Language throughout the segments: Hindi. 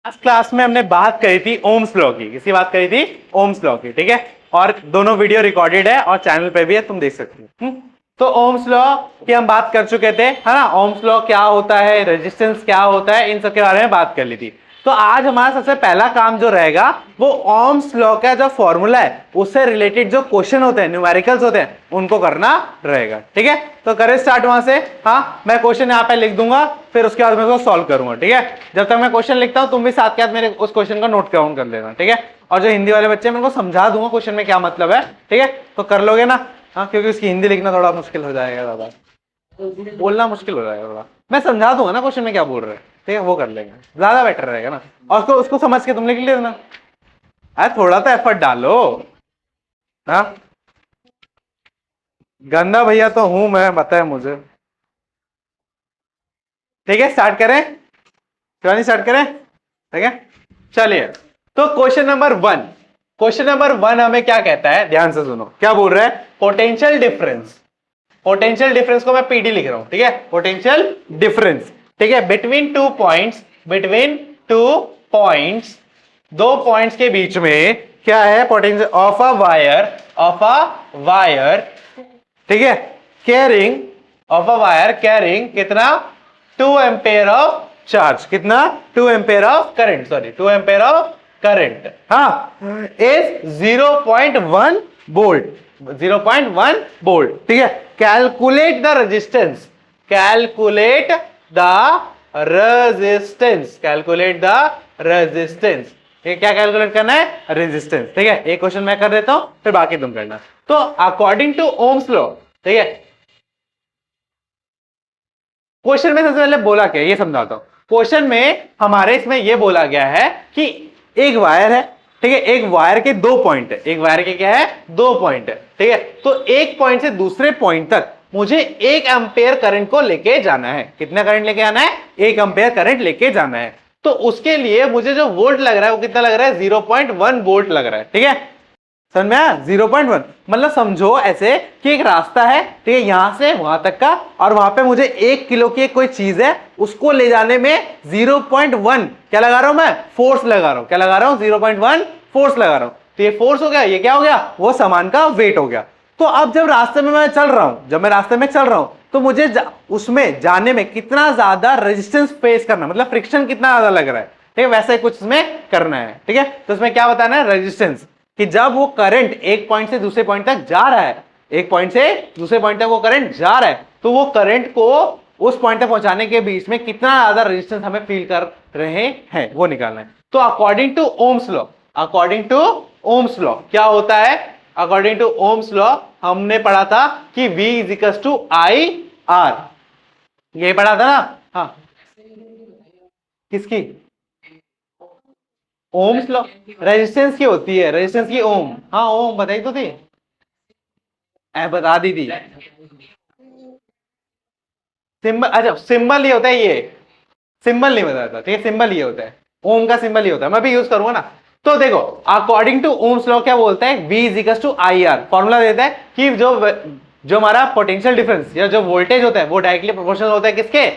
आज क्लास में हमने बात करी थी ओम्स लॉ की। किसकी बात करी थी? ओम्स लॉ की। ठीक है, और दोनों वीडियो रिकॉर्डेड है और चैनल पे भी है, तुम देख सकते हो। तो ओम्स लॉ की हम बात कर चुके थे, है ना। ओम्स लॉ क्या होता है, रेजिस्टेंस क्या होता है, इन सब के बारे में बात कर ली थी। तो आज हमारा सबसे पहला काम जो रहेगा वो ओम्स लॉ का जो फॉर्मूला है उससे रिलेटेड जो क्वेश्चन होते हैं, न्यूमेरिकल्स होते हैं, उनको करना रहेगा। ठीक है, तो करें स्टार्ट वहां से। हाँ, मैं क्वेश्चन यहाँ पे लिख दूंगा, फिर उसके बाद मैं उसको सॉल्व करूंगा। ठीक है, जब तक मैं क्वेश्चन लिखता हूँ तुम भी साथ के साथ मेरे उस क्वेश्चन का नोट डाउन कर लेना। ठीक है, और जो हिंदी वाले बच्चे हैं मैं उनको समझा दूंगा क्वेश्चन में क्या मतलब है। ठीक है, तो कर लोगे ना? हाँ, क्योंकि उसकी हिंदी लिखना थोड़ा मुश्किल हो जाएगा, ज्यादा बोलना मुश्किल हो जाएगा थोड़ा। मैं समझा दूंगा ना क्वेश्चन में क्या बोल रहे हैं। ठीक है, वो कर लेंगे, ज्यादा बेटर रहेगा ना। और उसको उसको समझ के तुम लिख लेना। अरे थोड़ा तो एफर्ट डालो। हाँ, गंदा भैया तो हूं मैं, बताए मुझे। ठीक है, स्टार्ट करें? शिवानी स्टार्ट करें? ठीक है, चलिए। तो क्वेश्चन नंबर 1 हमें क्या कहता है, ध्यान से सुनो। क्या बोल रहा है? Potential difference. पोटेंशियल डिफरेंस को मैं पीडी लिख रहा हूं। ठीक है, पोटेंशियल डिफरेंस। ठीक है, बिटवीन टू पॉइंट्स दो पॉइंट्स के बीच में क्या है? Potential of a wire. ठीक है, carrying of a wire, carrying कितना? 2 एम्पेयर ऑफ चार्ज। कितना? 2 ampere of current, sorry 2 ampere of current. हाँ, इज 0.1 वोल्ट। 0.1 वोल्ट। ठीक है, calculate the resistance. Calculate the resistance. Calculate the resistance. क्या कैलकुलेट करना है? रेजिस्टेंस। ठीक है, एक क्वेश्चन मैं कर देता हूं, फिर बाकी तुम करना। तो अकॉर्डिंग टू ओम्स लॉ, ठीक है, क्वेश्चन में सबसे पहले बोला क्या ये समझाता हूं। क्वेश्चन में हमारे इसमें ये बोला गया है कि एक वायर है। ठीक है, एक वायर के 2 पॉइंट है। एक वायर के क्या है? 2 पॉइंट है। ठीक है, तो एक पॉइंट से दूसरे पॉइंट तक मुझे 1 एम्पेयर करंट को लेके जाना है। कितना करंट लेके आना है? 1 एम्पेयर करंट लेके जाना है। तो उसके लिए मुझे जो वोल्ट लग रहा है वो कितना लग रहा है? 0.1 वोल्ट लग रहा है। ठीक है, समझ में आया? 0.1 मतलब समझो ऐसे कि एक रास्ता है, ठीक है, यहां से वहां तक का, और वहां पे मुझे 1 किलो की कोई चीज है, उसको ले जाने में 0.1 क्या लगा रहा हूं मैं? फोर्स लगा रहा हूं। क्या लगा रहा हूं? 0.1 फोर्स लगा रहा हूं। तो ये फोर्स हो गया, ये क्या हो गया? वो सामान का वेट हो गया। तो अब जब रास्ते में मैं चल रहा हूं, जब मैं रास्ते में चल रहा हूं, तो मुझे उसमें जाने में कितना ज्यादा रेजिस्टेंस फेस करना, मतलब फ्रिक्शन कितना ज्यादा लग रहा है। ठीक है, वैसे कुछ इसमें करना है। ठीक है, तो इसमें क्या बताना है? रेजिस्टेंस, कि जब वो करंट एक पॉइंट से दूसरे पॉइंट तक जा रहा है, एक पॉइंट से दूसरे पॉइंट तक वो करंट जा रहा है, तो वो करंट को उस पॉइंट तक पहुंचाने के बीच में कितना ज्यादा रेजिस्टेंस हमें फील कर रहे हैं, वो निकालना है। तो according to Ohm's law, according to Ohm's law क्या होता है? अकॉर्डिंग टू ओम्स लॉ हमने पढ़ा था कि V is equal to I R. ये पढ़ा था ना? हाँ, किसकी? ओम्स लॉ रेजिस्टेंस की होती है, रेजिस्टेंस की ओम। हाँ, ओम बताई तो थी, बता दी थी। सिंबल, अच्छा सिंबल ये होता है, ये सिंबल नहीं बताता। ठीक है, सिंबल ये होता है, ओम का सिंबल ये होता है। मैं भी यूज करूंगा ना। तो देखो, अकॉर्डिंग टू ओम्स लॉ क्या बोलता है? V is equal to I R. Formula देता है कि जो हमारा पोटेंशियल डिफरेंस या जो वोल्टेज होता है वो डायरेक्टली प्रोपोर्शनल होता है किसके?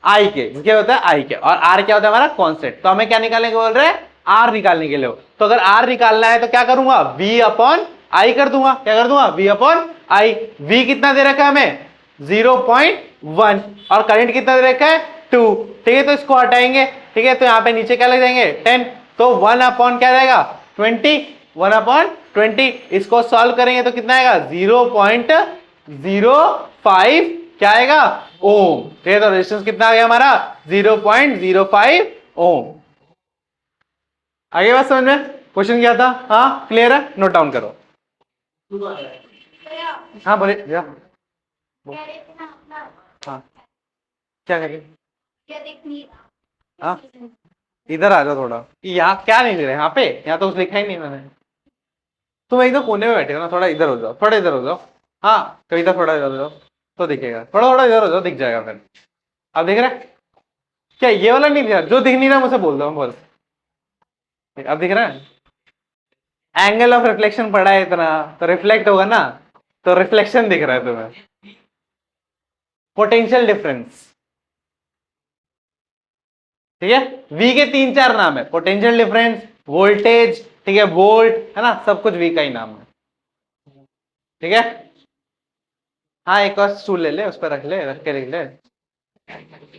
आई के। जिसके होता है आई के, और आर क्या होता है हमारा? कांस्टेंट। तो हमें क्या निकालने के बोल रहे हैं? आर निकालने के लिए। तो अगर आर निकालना है तो क्या करूंगा? V अपॉन आई कर दूंगा। क्या कर दूंगा? V upon I. V कितना दे रखा है हमें? 0.1। और करंट कितना दे रखा है? 2। ठीक है, तो इसको हटाएंगे। ठीक है, तो यहां पे नीचे क्या लग जाएंगे? 10। तो 1 अपॉन क्या जाएगा? 20। 1 अपॉन 20। इसको सॉल्व करेंगे तो कितना आएगा? 0.05 क्या आएगा? ओम। ठीक है, तो रेजिस्टेंस कितना आ गया हमारा? 0.05 ओम। आगे बात समझ में? क्वेश्चन क्या था? हाँ, क्लियर है? नोट डाउन करो। हाँ बोले भैया। हाँ, क्या करें? हाँ, इधर आ जाओ थोड़ा। यहाँ क्या नहीं दे रहे? यहाँ पे, यहाँ तो कुछ लिखा ही नहीं मैंने। तुम एकदम कोने में बैठे हो ना, थोड़ा इधर हो जाओ, थोड़ा इधर हो जाओ। हाँ, कविता थोड़ा इधर हो जाओ तो दिखेगा। थोड़ा थोड़ा इधर हो जाओ, दिख जाएगा फिर। अब दिख रहा है? क्या ये वाला नहीं दिख रहा? जो दिख नहीं रहा मुझे बोल दो बस। अब दिख रहा है? एंगल ऑफ रिफ्लेक्शन पड़ा है इतना, तो रिफ्लेक्ट होगा ना, तो रिफ्लेक्शन दिख रहा है तुम्हें। Potential difference. ठीक है। वी के 3-4 नाम है, पोटेंशियल डिफरेंस, वोल्टेज, ठीक है, वोल्ट, है ना, सब कुछ वी का ही नाम है। ठीक है। हाँ एक और स्टूल ले ले, उस पर रख ले, रख के लिख ले,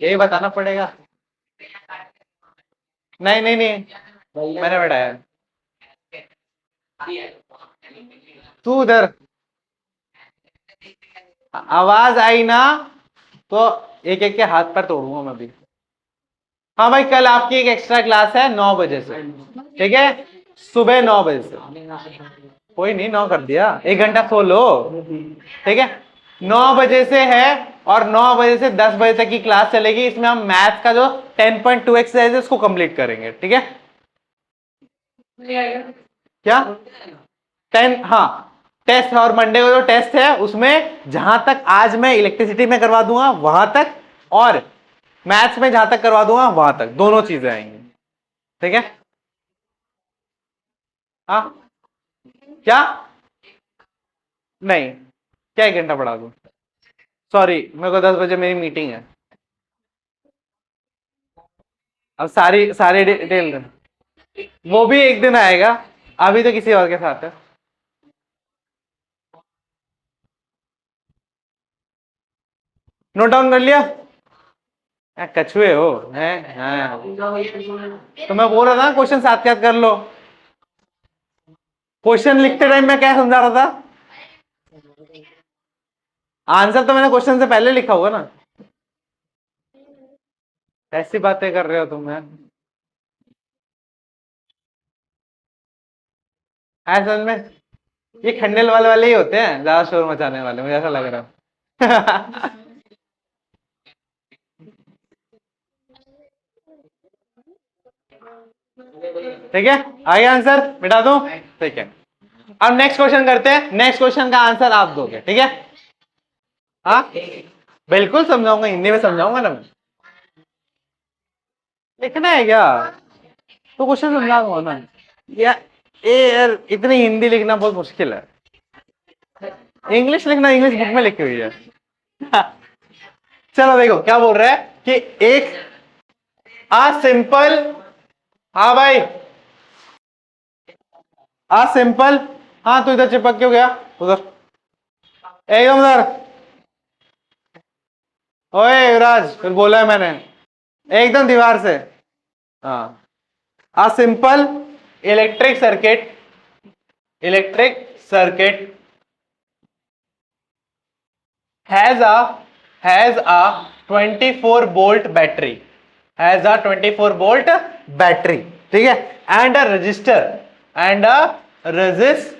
यही बताना पड़ेगा। नहीं नहीं नहीं, मैंने बैठाया। तू उधर, आवाज आई ना तो एक एक के हाथ पर तोड़ूंगा मैं भी। हाँ भाई, कल आपकी एक एक्स्ट्रा क्लास है 9 बजे से, ठीक है, सुबह 9 बजे से। कोई नहीं, 9 कर दिया, 1 घंटा सो लो, ठीक है। 9 बजे से है, और 9 बजे से 10 बजे तक की क्लास चलेगी। इसमें हम मैथ्स का जो 10.2 एक्सरसाइज है उसको कंप्लीट करेंगे, ठीक है। क्या 10, हाँ, टेस्ट, और मंडे को जो टेस्ट है उसमें जहां तक आज मैं इलेक्ट्रिसिटी में करवा दूंगा वहां तक, और मैथ्स में जहां तक करवा दूंगा वहां तक, दोनों चीजें आएंगी, ठीक है। हाँ क्या, नहीं, क्या 1 घंटा पढ़ा दूं, सॉरी, मेरे को 10 बजे मेरी मीटिंग है। अब सारी सारी डिटेल, वो भी एक दिन आएगा, अभी तो किसी और के साथ है। नोट डाउन कर लिया, कछुए हो हैं, हाँ। तो मैं बोल रहा था क्वेश्चन साथ याद कर लो। क्वेश्चन लिखते टाइम मैं क्या समझा रहा था, आंसर तो मैंने क्वेश्चन से पहले लिखा होगा ना। ऐसी बातें कर रहे हो तुम यार, है समझ में। ये खंडेल वाले वाले ही होते हैं ज्यादा शोर मचाने वाले, मुझे ऐसा लग रहा है। ठीक है, आगे आंसर मिटा दूं, ठीक है। अब नेक्स्ट क्वेश्चन करते हैं, नेक्स्ट क्वेश्चन का आंसर आप दोगे, ठीक है। हाँ बिल्कुल समझाऊंगा, हिंदी में समझाऊंगा ना मैं। लिखना है क्या, तो क्वेश्चन समझाऊंगा ना। या यार इतनी हिंदी लिखना बहुत मुश्किल है, इंग्लिश लिखना इंग्लिश बुक में लिखी हुई है। चलो देखो क्या बोल रहा है कि एक सिंपल, हाँ भाई, सिंपल, हाँ तू इधर चिपक क्यों गया, उधर, एकदम उधर। ओए युवराज, फिर बोला है मैंने, एकदम दीवार से। हाँ, simple electric circuit, electric circuit has a 24 volt battery, has a 24 volt battery, ठीक है, and a resistor, and a resistor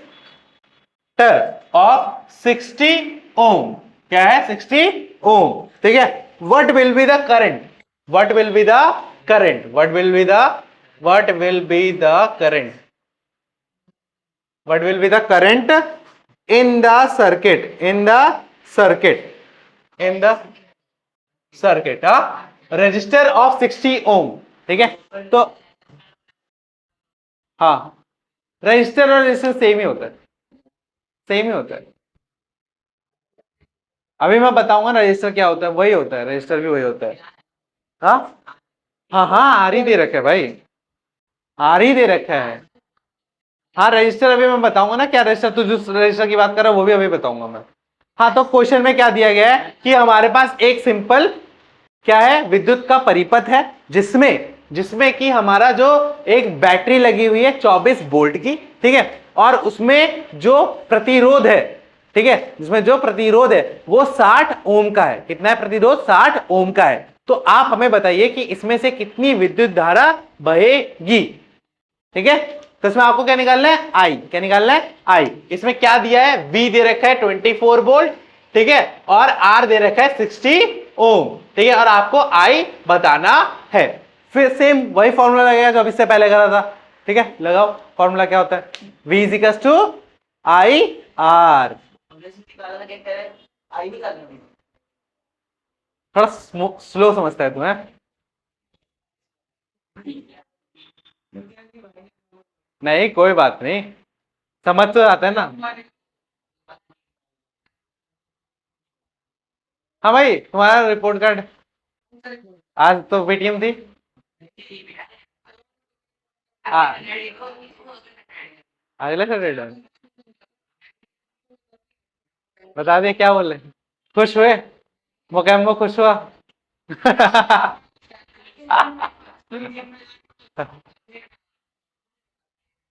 of 60 ohm, क्या है 60 ohm, ठीक है। what will be the current, what will be the current, what will be the, what will be the current, what will be the current in the circuit, in the circuit, in the circuit, register of 60 ओम, ठीक है। तो हाँ, रजिस्टर और रजिस्टर सेम ही होता है, सेम ही होता है। अभी मैं बताऊंगा ना रजिस्टर क्या होता है, वही होता है, रजिस्टर भी वही होता है। हाँ हाँ हाँ, आर ही दे रखा है भाई, आर ही दे रखा है। हाँ रजिस्टर अभी मैं बताऊंगा ना क्या रजिस्टर, तू जिस रजिस्टर की बात कर रहा है वो भी अभी बताऊंगा मैं। हाँ तो क्वेश्चन में क्या दिया गया है कि हमारे पास एक सिंपल क्या है, विद्युत का परिपथ है, जिसमें जिसमें कि हमारा जो एक बैटरी लगी हुई है 24 वोल्ट की, ठीक है, और उसमें जो प्रतिरोध है, ठीक है, जिसमें जो प्रतिरोध है वो 60 ओम का है। कितना है प्रतिरोध, 60 ओम का है। तो आप हमें बताइए कि इसमें से कितनी विद्युत धारा बहेगी, ठीक है। तो इसमें आपको क्या निकालना है, आई, क्या निकालना है, आई। इसमें क्या दिया है, वी दे रखा है 24 वोल्ट, ठीक है, और आर दे रखा है 60 ओम, ठीक है, और आपको आई बताना है। फिर सेम वही फॉर्मूला लगेगा जो अब इससे पहले करा था, ठीक है, लगाओ फॉर्मूला क्या होता है, V is equal to I R. थोड़ा स्लो समझता है तुम्हें, नहीं कोई बात नहीं, समझ तो आता है ना। हाँ भाई, तुम्हारा रिपोर्ट कार्ड, आज तो पेटीएम थी, आ- अगले सैटरडे बता दिए, क्या बोल रहे? खुश हुए? मोकेम्बो खुश हुआ?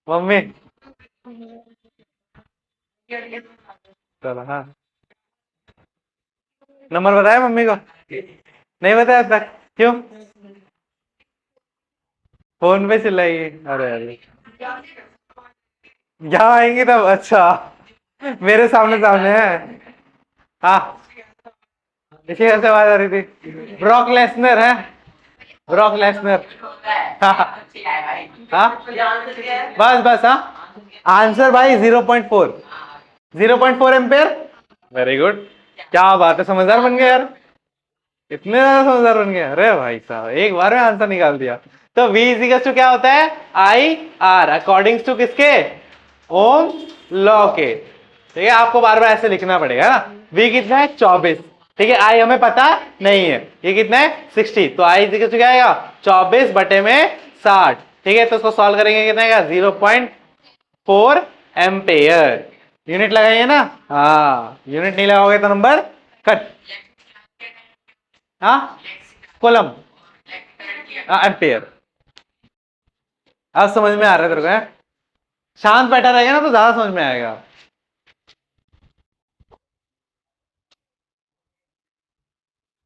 मम्मी, चलो हाँ, नंबर बताया मम्मी को? नहीं बताया अब तक? क्यों? फोन पे चिल्लाइए? अरे अरे, यहाँ आएंगे तब? अच्छा, मेरे सामने सामने है। हाँ, इसी से आवाज आ रही थी। ब्रॉक लेसनर है, ब्रॉक लेसनर। हाँ हाँ, बस बस हाँ, आंसर भाई 0.4, 0.4 एम्पेयर। वेरी गुड, क्या बात है, समझदार बन गए यार, इतने ज्यादा समझदार बन गए। अरे भाई साहब, एक बार में आंसर निकाल दिया। तो V इजिकल्स टू क्या होता है? आई आर, अकॉर्डिंग टू किसके? ओम लॉ के। ठीक है, आपको बार बार ऐसे लिखना पड़ेगा ना। V कितना है? 24। ठीक है, आई हमें पता नहीं है, ये कितना है? 60। तो आई इजिकल्स टू क्या आएगा? 24 बटे में 60। ठीक है, तो उसको सॉल्व करेंगे, कितना आएगा? 0.4 एम्पेयर। यूनिट लगाइए ना, हाँ, यूनिट नहीं लगाओगे तो नंबर कट। हाँ, कोलम, हाँ एम्पेयर। अब समझ में आ रहा है तेरे को? है? शांत बैठा रहेगा ना तो ज्यादा समझ में आएगा।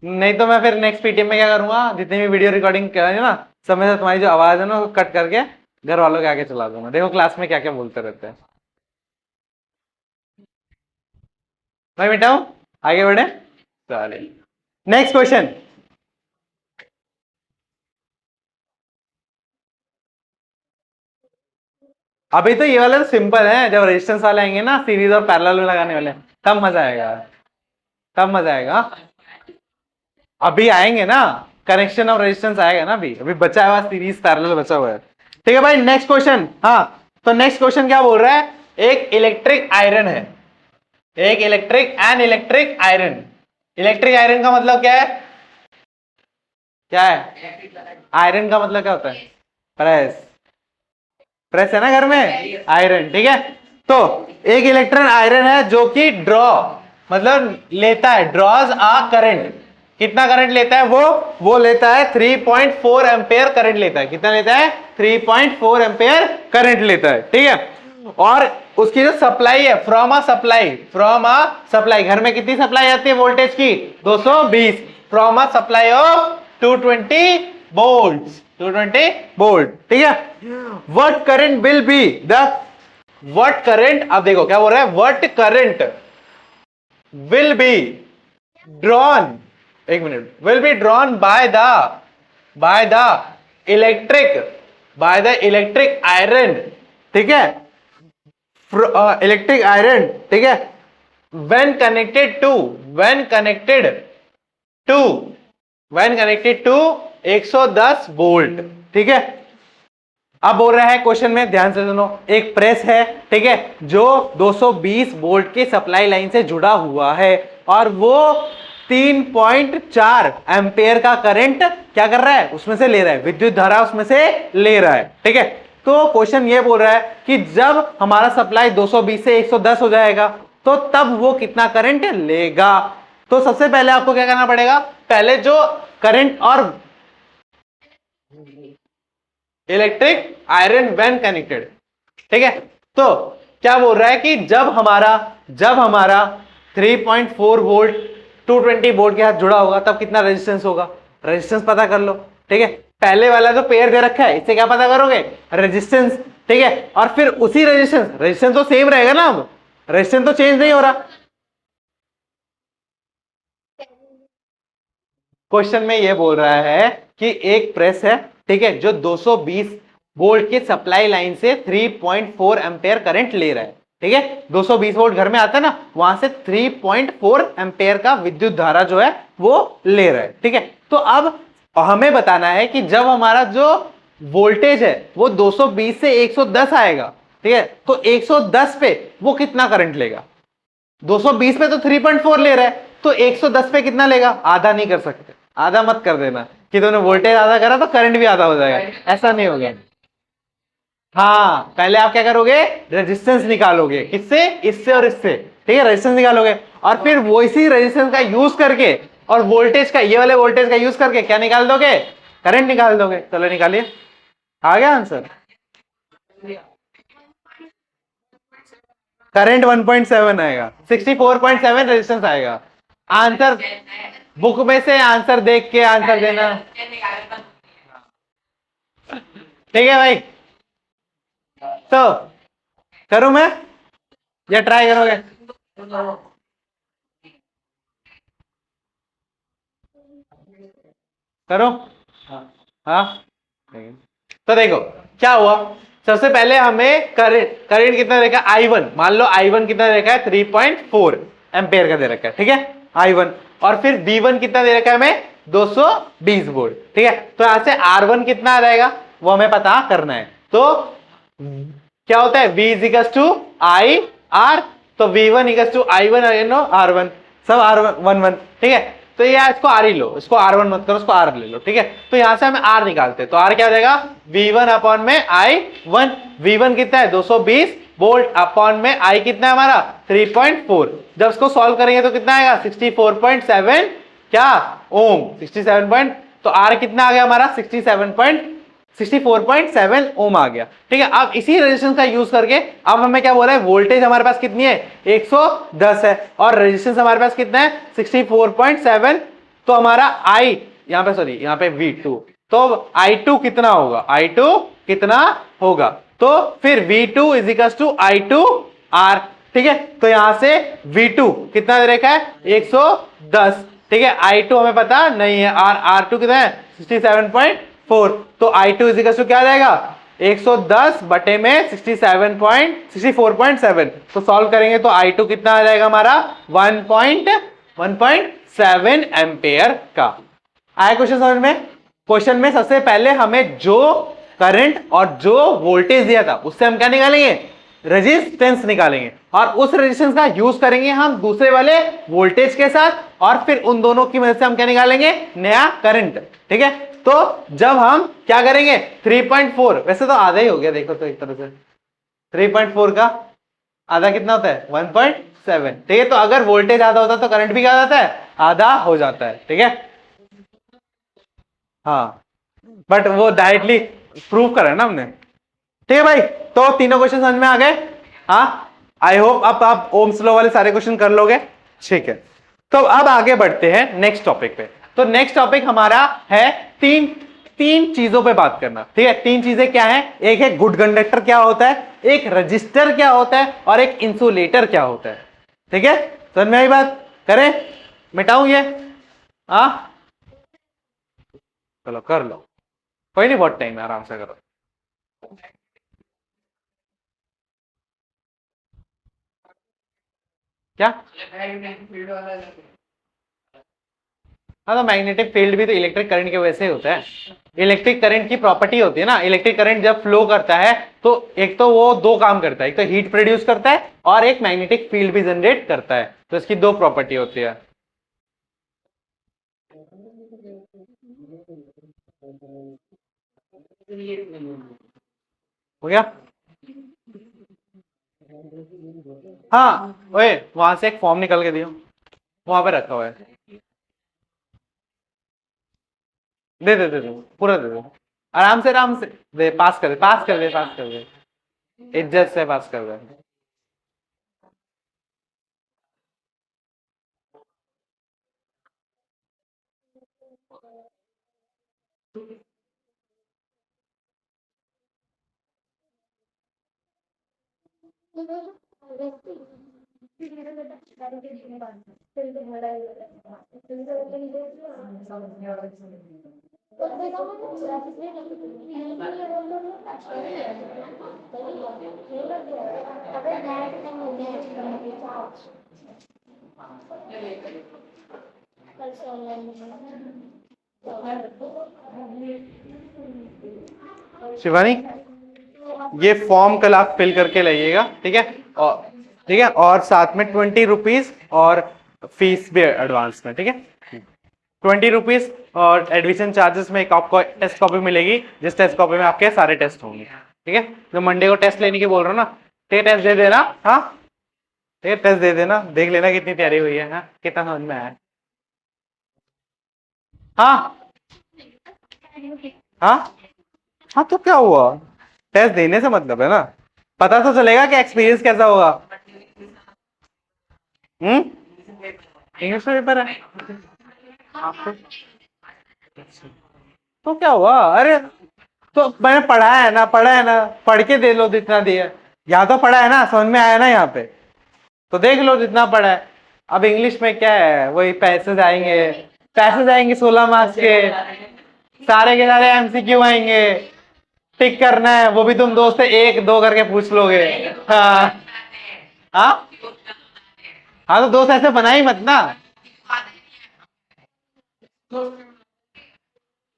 नहीं तो मैं फिर नेक्स्ट पीटीएम में क्या करूंगा, जितनी भी वीडियो रिकॉर्डिंग करेंगे ना, सब में से तुम्हारी जो आवाज है ना, वो कट करके घर वालों के आगे चला दूंगा। देखो क्लास में क्या क्या बोलते रहते हैं। मैं मिटाऊं? आगे बढ़े, चलिए नेक्स्ट क्वेश्चन। अभी तो ये वाले तो सिंपल है, जब रेजिस्टेंस वाले आएंगे ना, सीरीज और पैरेलल में लगाने वाले, तब मजा आएगा, तब मजा आएगा। अभी आएंगे ना, कनेक्शन और रेजिस्टेंस आएगा ना, अभी अभी बचा हुआ सीरीज पैरेलल बचा हुआ है। ठीक है भाई, नेक्स्ट क्वेश्चन। हाँ, तो नेक्स्ट क्वेश्चन क्या बोल रहा है? एक इलेक्ट्रिक आयरन है, एक इलेक्ट्रिक आयरन। इलेक्ट्रिक आयरन का मतलब क्या है? क्या है आयरन का मतलब? क्या होता है? प्रेस, प्रेस है ना घर में, आयरन। ठीक है, तो एक इलेक्ट्रॉन आयरन है जो कि ड्रॉ, मतलब लेता है, ड्रॉज आ करंट। कितना करंट लेता है वो लेता है 3.4 एम्पेयर करंट लेता है। कितना लेता है? 3.4 एम्पेयर करंट लेता है। ठीक है, और उसकी जो सप्लाई है, फ्रॉम अ सप्लाई, घर में कितनी सप्लाई आती है वोल्टेज की? 220, from a supply of 220 volt, 220 volt. ठीक है, what current will be the, what current, अब देखो क्या बोल रहा है, what current will be drawn, एक minute, will be drawn by the electric, by the electric iron. ठीक है, इलेक्ट्रिक आयरन। ठीक है, when connected to, when connected to, when connected to 110 volt. ठीक है, अब बोल रहा है क्वेश्चन में, ध्यान से सुनो, एक प्रेस है, ठीक है, जो 220 वोल्ट की सप्लाई लाइन से जुड़ा हुआ है, और वो 3.4 एम्पेयर का करंट क्या कर रहा है? उसमें से ले रहा है, विद्युत धारा उसमें से ले रहा है। ठीक है, तो क्वेश्चन ये बोल रहा है कि जब हमारा सप्लाई 220 से 110 हो जाएगा, तो तब वो कितना करंट लेगा। तो सबसे पहले आपको क्या करना पड़ेगा? पहले जो करंट और इलेक्ट्रिक आयरन व्हेन कनेक्टेड, ठीक है, तो क्या बोल रहा है कि जब हमारा 3.4 वोल्ट 220 वोल्ट के साथ जुड़ा होगा, तब कितना रेजिस्टेंस होगा? रेजिस्टेंस पता कर लो। ठीक है, पहले वाला जो पेयर दे रखा है, इससे क्या पता करोगे? रेजिस्टेंस। ठीक है, और फिर उसी रेजिस्टेंस तो सेम रहेगा ना, अब रेजिस्टेंस तो चेंज नहीं हो रहा। क्वेश्चन में ये बोल रहा है कि एक प्रेस है, ठीक है, जो 220 वोल्ट की सप्लाई लाइन से 3.4 एम्पेयर करंट ले रहा है। ठीक है, 220 वोल्ट घर में आता है ना, वहां से 3.4 एम्पेयर का विद्युत धारा जो है वो ले रहा है। ठीक है, तो अब हमें बताना है कि जब हमारा जो वोल्टेज है वो 220 से 110 आएगा, ठीक है, तो 110 पे वो कितना करंट लेगा? 220 पे तो 3.4 ले रहा है, तो 110 पे कितना लेगा? आधा नहीं कर सकते, आधा मत कर देना, कि तुमने वोल्टेज आधा करा तो करंट भी आधा हो जाएगा, ऐसा नहीं होगा। हाँ, पहले आप क्या करोगे, रेजिस्टेंस निकालोगे, किससे, इससे और इससे, ठीक है, रेजिस्टेंस निकालोगे और फिर वो इसी रेजिस्टेंस का यूज करके और वोल्टेज का, ये वाले वोल्टेज का यूज करके क्या निकाल दोगे, करंट निकाल दोगे। चलो निकालिए, आ गया आंसर। करंट 1.7 आएगा, 64.7 रेजिस्टेंस आएगा। आंसर बुक में से आंसर देख के आंसर देना, ठीक है भाई। तो करूं मैं या ट्राई करोगे? करो। हाँ, तो देखो क्या हुआ। सबसे पहले हमें करंट करंट कितना देखा, I1, मान लो I1 कितना देखा है, 3.4 एम्पेयर का दे रखा है, ठीक है, I1। और फिर V1 कितना दे रखा है हमें, 220 वोल्ट, ठीक है। तो यहां से R1 कितना आ जाएगा वो हमें पता करना है। तो क्या होता है, V equals to I R, तो V1 equals to I1 R1, सब R1 ठीक है। तो ये इसको आर ही लो, इसको R1 मत करो, इसको आर ले लो, ठीक है। तो यहां से हमें आर निकालते हैं, तो आर क्या हो जाएगा, V1 अपॉन में I1। V1 कितना है, 220 वोल्ट, अपॉन में I कितना है हमारा, 3.4। जब इसको सॉल्व करेंगे तो कितना आएगा, 64.7 क्या ओम, 67 पॉइंट, तो आर कितना आ गया हमारा, 64.7 ओम आ गया, ठीक है। अब इसी रेजिस्टेंस का यूज करके अब हमें क्या बोला है, वोल्टेज हमारे पास कितनी है, 110 है, और रेजिस्टेंस हमारे पास कितना है, 64.7। तो हमारा आई यहां पे, सॉरी यहां पे V2, तो I2 कितना होगा, I2 कितना होगा, तो फिर V2 equals to I2 R, ठीक है। तो यहां से V2 कितना दे रखा है, 110, ठीक है। I2 हमें पता नहीं है, R2 कितना है, 67.4। तो I2 इजिकल्स टू क्या जाएगा, 110 बटे में 64.7। तो सॉल्व करेंगे तो I2 कितना आ जाएगा हमारा, 1.7 एम्पेयर का। आया क्वेश्चन समझ में? क्वेश्चन में सबसे पहले हमें जो करंट और जो वोल्टेज दिया था उससे हम क्या निकालेंगे, रेजिस्टेंस निकालेंगे, और उस रेजिस्टेंस का यूज करेंगे हम दूसरे वाले वोल्टेज के साथ, और फिर उन दोनों की मदद से हम क्या निकालेंगे, नया करंट, ठीक है। तो जब हम क्या करेंगे, 3.4, वैसे तो आधा ही हो गया देखो, तो एक तरह से 3.4 का आधा कितना होता है, 1.7, ठीक है। तो अगर वोल्टेज आधा होता है तो करंट भी क्या हो जाता है, आधा हो जाता है, ठीक है। हाँ, बट वो डायरेक्टली प्रूव करा ना हमने, ठीक है भाई। तो तीनों क्वेश्चन समझ में आ गए? हाँ, आई होप अब आप ओम्स लॉ वाले सारे क्वेश्चन कर लोगे, ठीक है। तो अब आगे बढ़ते हैं नेक्स्ट टॉपिक पे। तो नेक्स्ट टॉपिक हमारा है तीन तीन चीजों पे बात करना, ठीक है। तीन चीजें क्या है, एक है गुड कंडक्टर क्या होता है, एक रजिस्टर क्या होता है, और एक इंसुलेटर क्या होता है, ठीक है। समझ में आई बात? करें, मिटाऊं ये? हाँ, चलो कर लो, कोई नहीं, बहुत टाइम है, आराम से करो। क्या? हाँ, तो मैग्नेटिक फील्ड भी तो इलेक्ट्रिक करंट की वजह से होता है। इलेक्ट्रिक करंट की प्रॉपर्टी होती है ना, इलेक्ट्रिक करंट जब फ्लो करता है तो एक तो वो दो काम करता है, एक तो हीट प्रोड्यूस करता है और एक मैग्नेटिक फील्ड भी जनरेट करता है, तो इसकी दो प्रॉपर्टी होती है। हो गया? हाँ, ओए वहां से एक फॉर्म निकल के दियो, वहां पे रखा हुआ है, दे दे पूरा दे दो, आराम से दे, पास कर दे, पास कर दे, पास कर दे, इज्जत से पास कर दे। शिवानी, ये फॉर्म कल आप फिल करके लाइएगा, ठीक है। और ठीक है, और साथ में 20 रुपीज और फीस भी एडवांस में, ठीक है। ₹20 और एडमिशन चार्जेस में एक आपको टेस्ट कॉपी मिलेगी, जिस टेस्ट कॉपी में आपके सारे टेस्ट होंगे। ठीक है, जो मंडे को टेस्ट लेने की बोल रहा हूँ ना, ठीक है, टेस्ट दे देना। हाँ, ठीक है, टेस्ट दे देना, देख लेना कितनी तैयारी हुई है। हाँ, कितना समझ में आया। हाँ हाँ हाँ, तो क्या हुआ, टेस्ट देने से मतलब है ना, पता तो चलेगा कि एक्सपीरियंस कैसा होगा। इंग्लिश में पेपर है आपको, तो क्या हुआ, अरे तो मैंने पढ़ा है ना, पढ़ा है ना, पढ़ के दे लो जितना दिया, यहाँ तो पढ़ा है ना, समझ में आया ना यहाँ पे, तो देख लो जितना पढ़ा है। अब इंग्लिश में क्या है, वही पैसेज आएंगे, पैसेज आएंगे 16 मार्क्स के, सारे के सारे एमसीक्यू आएंगे, टिक करना है, वो भी तुम दो से एक दो करके पूछ लोगे। हाँ हाँ हाँ, तो दोस्त ऐसे बना ही मत ना।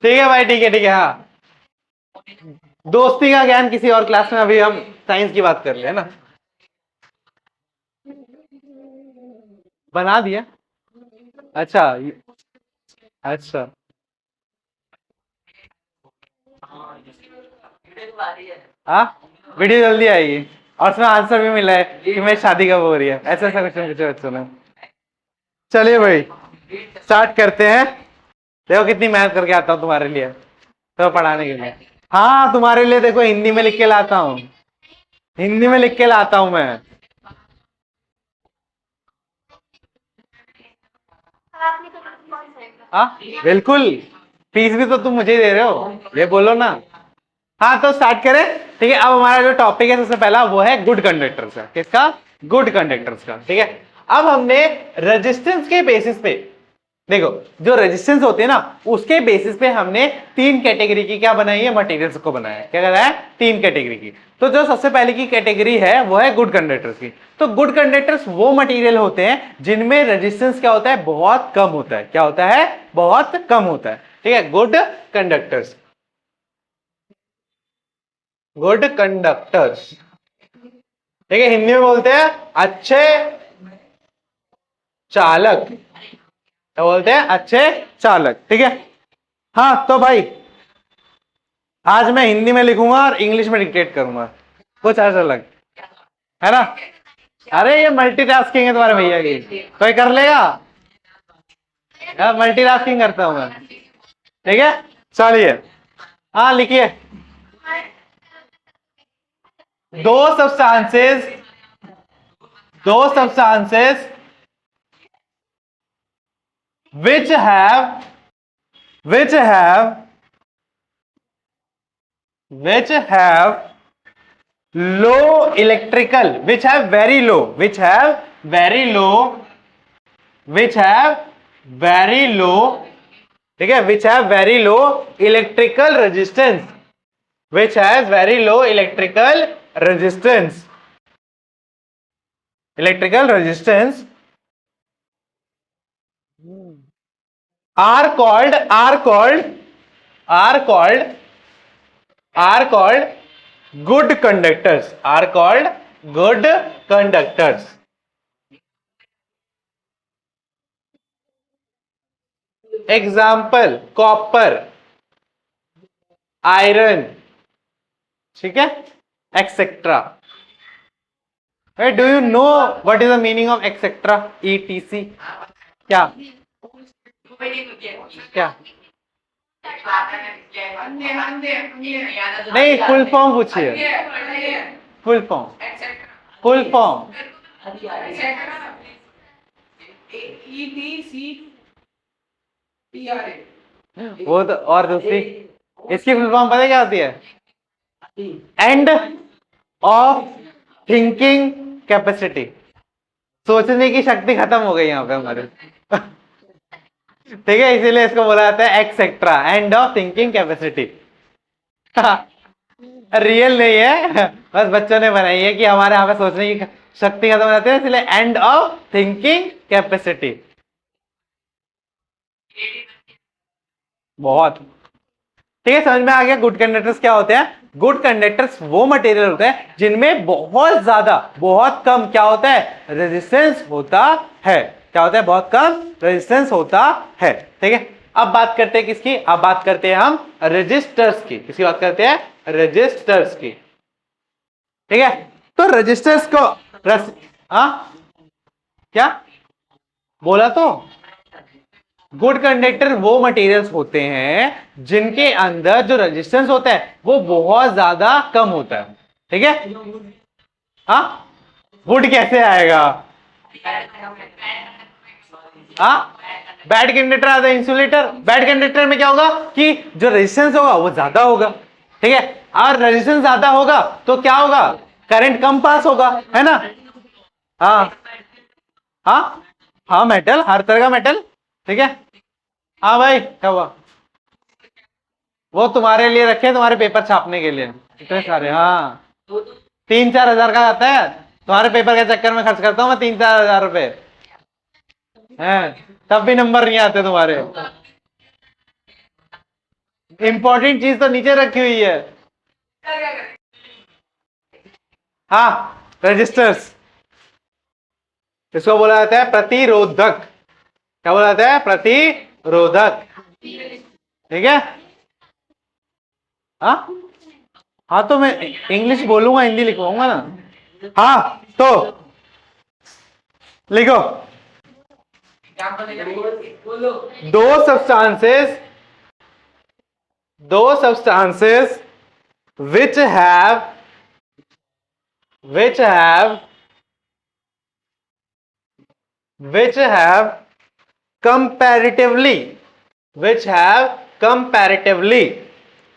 ठीक है भाई, ठीक है, ठीक है। हाँ, दोस्ती का ज्ञान किसी और क्लास में, अभी हम साइंस की बात कर रहे हैं ना। बना दिया, अच्छा अच्छा। हाँ, वीडियो जल्दी आएगी और उसमें आंसर भी मिला है कि मैं शादी कब हो रही है, ऐसा ऐसा क्वेश्चन पूछे बच्चों ने। चलिए भाई, स्टार्ट करते हैं। देखो कितनी मेहनत करके आता हूँ तुम्हारे लिए, तो पढ़ाने के लिए। हाँ, तुम्हारे लिए देखो हिंदी में लिख के लाता हूँ, हिंदी में लिख के लाता हूँ मैं। हाँ बिल्कुल, फीस भी तो तुम मुझे ही दे रहे हो, ये बोलो ना। हाँ, तो स्टार्ट करें। ठीक है, अब हमारा जो टॉपिक है सबसे पहला वो है गुड कंडक्टर्स का। किसका? गुड कंडक्टर्स का। ठीक है, अब हमने रेजिस्टेंस के बेसिस पे, देखो जो रेजिस्टेंस होते हैं ना, उसके बेसिस पे हमने तीन कैटेगरी की क्या बनाई है, मटेरियल्स को बनाया है। क्या कराया है? तीन कैटेगरी की। तो जो सबसे पहले की कैटेगरी है वो है गुड कंडक्टर्स की। तो गुड कंडक्टर्स वो मटेरियल होते हैं जिनमें रेजिस्टेंस क्या होता है, बहुत कम होता है। क्या होता है? बहुत कम होता है। ठीक है, गुड कंडक्टर्स, गुड कंडक्टर्स। ठीक है, हिंदी में बोलते हैं अच्छे चालक, क्या बोलते हैं? अच्छे चालक। ठीक है, हाँ तो भाई आज मैं हिंदी में लिखूंगा और इंग्लिश में डिक्टेट करूंगा, कुछ ऐसा अलग, है ना। अरे ये मल्टीटास्किंग है तुम्हारे भैया की, कोई कर लेगा? मल्टीटास्किंग करता हूं मैं। ठीक है, चलिए, हाँ लिखिए। दो सब्सटेंसेस, दो substances which have which have which have low electrical, which have very low, which have very low, which have very low, ठीक है, which have very low electrical resistance, which has very low electrical resistance, electrical resistance are called are called are called are called good conductors, are called good conductors. Example copper, iron, ठीक है, etcetera. Do you know what is the meaning of etcetera, ETC? क्या क्या? नहीं, फुल फॉर्म पूछिए, फुल फॉर्म, फुल फॉर्म। वो तो, और दूसरी इसकी फुल फॉर्म पता क्या होती है? एंड ऑफ थिंकिंग कैपेसिटी, सोचने की शक्ति खत्म हो गई यहाँ पे हमारे। ठीक है, इसीलिए इसको बोला जाता है etcetera, end of thinking capacity. Real नहीं है, बस बच्चों ने बनाई है कि हमारे यहाँ पे सोचने की शक्ति खत्म हो जाती है, इसलिए एंड ऑफ थिंकिंग कैपेसिटी। बहुत, ठीक है, समझ में आ गया। गुड कंडक्टर्स क्या होते हैं? गुड कंडक्टर्स वो मटेरियल होते हैं जिनमें बहुत ज्यादा, बहुत कम क्या होता है, रेजिस्टेंस होता है। क्या होता है, बहुत कम रेजिस्टेंस होता है। ठीक है, अब बात करते हैं किसकी, अब बात करते हैं हम रेजिस्टर्स की। किसकी बात करते हैं, रेजिस्टर्स की। ठीक है, तो रेजिस्टर्स को हाँ क्या बोला, तो गुड कंडक्टर वो मटेरियल्स होते हैं जिनके अंदर जो रेजिस्टेंस होता है वो बहुत ज्यादा कम होता है। ठीक है, हाँ गुड कैसे आएगा, हाँ बैड कंडक्टर आता है इंसुलेटर। बैड कंडक्टर में क्या होगा कि जो रेजिस्टेंस होगा वो ज्यादा होगा। ठीक है, और रेजिस्टेंस ज्यादा होगा तो क्या होगा, करंट कम पास होगा, है ना। हाँ हाँ हाँ, मेटल, हर तरह का मेटल। ठीक है, हाँ भाई क्या हुआ, वो तुम्हारे लिए रखे हैं, तुम्हारे पेपर छापने के लिए, इतने सारे। हाँ 3-4 हजार का आता है, तुम्हारे पेपर के चक्कर में खर्च करता हूँ मैं 3-4 हजार रुपए हैं, तब भी नंबर नहीं आते तुम्हारे। इंपॉर्टेंट चीज तो नीचे रखी हुई है। हाँ रजिस्टर्स, इसको बोला जाता है प्रतिरोधक। क्या बोला जाता है, प्रतिरोधक। ठीक है, हाँ हाँ, तो मैं इंग्लिश बोलूंगा, हिंदी लिखवाऊंगा ना। हाँ तो लिखो, दो सब्सटेंसेस, दो substances which which have which have comparatively which have comparatively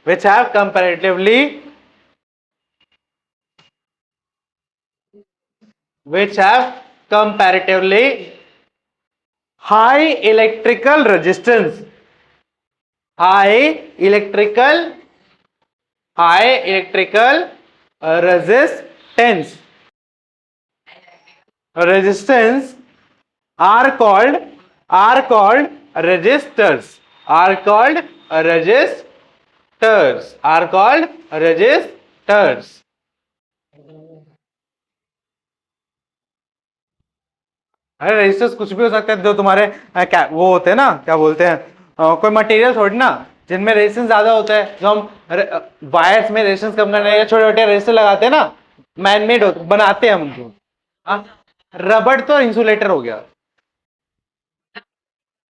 which have comparatively which have comparatively high electrical resistance, high electrical high electrical resistance resistance are called resistors, are called resistors, are called resistors। अरे रेजिस्टर्स कुछ भी हो सकता है, जो तुम्हारे क्या वो होते हैं ना, क्या बोलते हैं, कोई मटेरियल थोड़ी ना जिनमें रेजिस्टेंस ज्यादा होता है। जो हम वायर्स में रेजिस्टेंस कम करने के छोटे छोटे रेजिस्टर लगाते हैं ना, मैनमेड बनाते हैं हम उनको। रबड़ तो इंसुलेटर हो गया।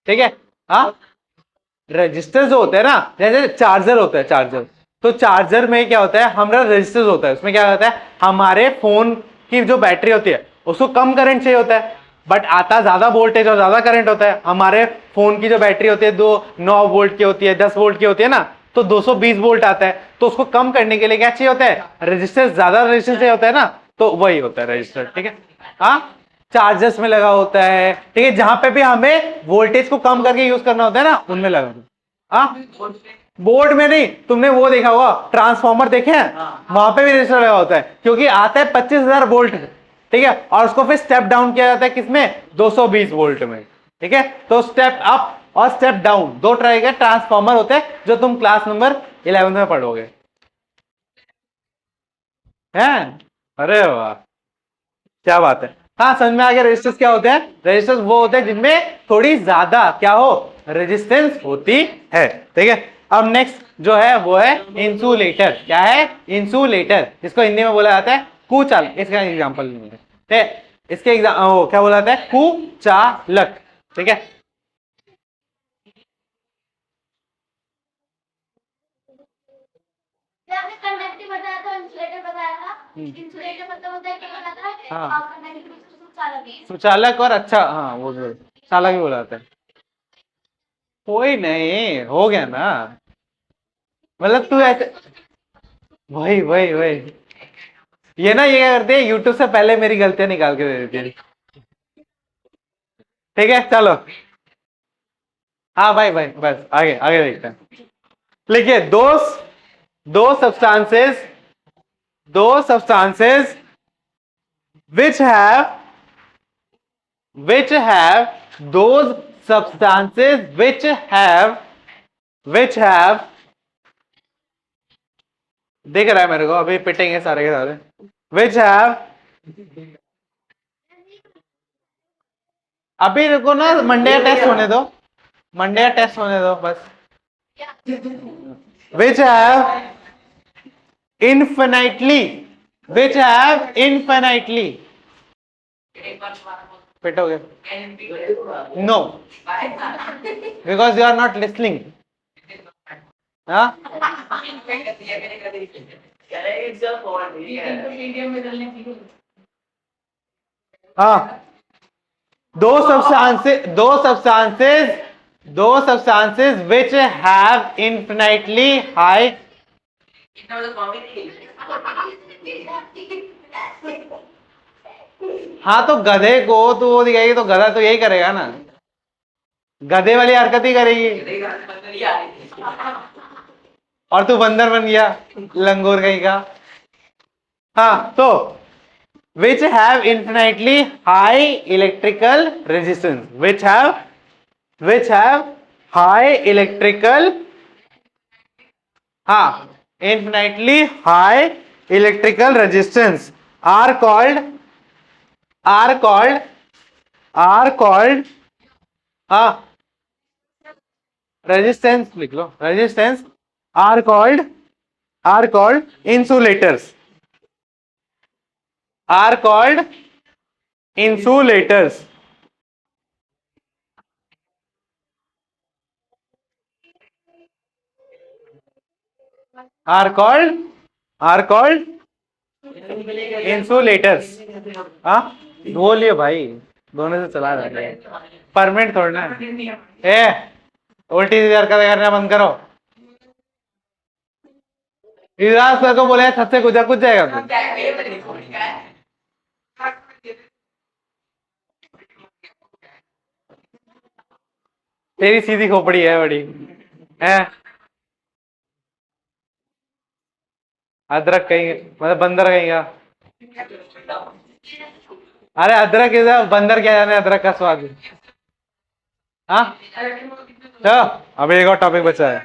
ठीक है, हाँ रजिस्टर जो होते हैं ना, जैसे चार्जर होता है, चार्जर, तो चार्जर में क्या होता है, हमारा रजिस्टर होता है, उसमें क्या होता है, हमारे फोन की जो बैटरी होती है उसको कम करंट चाहिए होता है, बट आता ज्यादा वोल्टेज और ज्यादा करंट होता है। हमारे फोन की जो बैटरी होती है 9 वोल्ट की होती है, 10 वोल्ट की होती है ना, तो 220 वोल्ट आता है। तो उसको कम करने के लिए क्या चाहिए होता है, रजिस्टर, ज्यादा रजिस्टर चाहिए होता है ना, तो वही होता है रजिस्टर। ठीक है, हाँ चार्जर्स में लगा होता है। ठीक है, जहां पे भी हमें वोल्टेज को कम करके यूज करना होता है ना, उनमें लगा होता है। हाँ बोर्ड में नहीं, तुमने वो देखा होगा ट्रांसफॉर्मर देखे हैं, वहां पे भी रजिस्टर लगा होता है, क्योंकि आता है 25,000 वोल्ट। ठीक है, और उसको फिर स्टेप डाउन किया जाता है किसमें, 220 वोल्ट में। ठीक है, तो स्टेप अप और स्टेप डाउन दो तरह के ट्रांसफॉर्मर होते हैं, जो तुम क्लास नंबर 11 में पढ़ोगे। हैं, अरे वाह, क्या बात है। हाँ समझ में आ गया, रेजिस्टेंस क्या होते हैं, रेजिस्टेंस वो होते हैं जिनमें थोड़ी ज्यादा क्या हो, रेजिस्टेंस होती है। ठीक है, अब नेक्स्ट जो है वो है इंसुलेटर। क्या है, इंसुलेटर, जिसको हिंदी में बोला जाता है कुचालक। इसका एग्जांपल नहीं है, ठीक है, इसके एग्जाम क्या बोला जाता है, कुचालक। ठीक है, आपने कंडक्टिव बताया था, इंसुलेटर बताया था। इंसुलेटर मतलब होता है, क्या बताता है, हाँ आप कंडक्टिव सुचालक। सुचालक, और अच्छा हाँ वो चालक भी बोला जाता है। कोई नहीं, हो गया ना, मतलब तू ऐसे, वही वही वही, ये ना ये क्या करते हैं, यूट्यूब से पहले मेरी गलतियां निकाल के दे देती है। ठीक है चलो, हाँ भाई भाई बस आगे आगे देखते हैं। लिखिए, दो सब्सटेंसेस, दो substances which have those substances which have दिख रहा है मेरे को, अभी पिटेंगे सारे के सारे, which have अभी रुको ना, मंडे का टेस्ट होने दो, मंडे का टेस्ट होने दो बस। Which have infinitely, which have infinitely, पिटोगे? No, because you are not listening. हाँ, हाँ, दो substances which have infinitely high, हाँ तो गधे को तो वो दिखाएगी तो गधा तो यही करेगा ना, गधे वाली हरकत ही करेगी। और तू बंदर बन गया, लंगूर कहीं का। हाँ तो which have infinitely high electrical resistance, which have high electrical, हाँ, infinitely high electrical resistance are called, are called, are called, हाँ, resistance लिख लो, resistance are called, are called insulators, are called insulators, are called, are called insulators. हाँ बोलिए भाई, दोनों से चला रहा है, परमानेंट थोड़ा है। ए उल्टी सीधी हरकत करना बंद करो। इजाज सर को बोले छत से गुजर कुछ जाएगा तू। तेरी सीधी खोपड़ी है बड़ी है, अदरक कहीं मतलब बंदर कहीं का। अरे अदरक इधर, बंदर क्या जाने अदरक का स्वाद। हाँ चलो अभी एक और टॉपिक बचा है।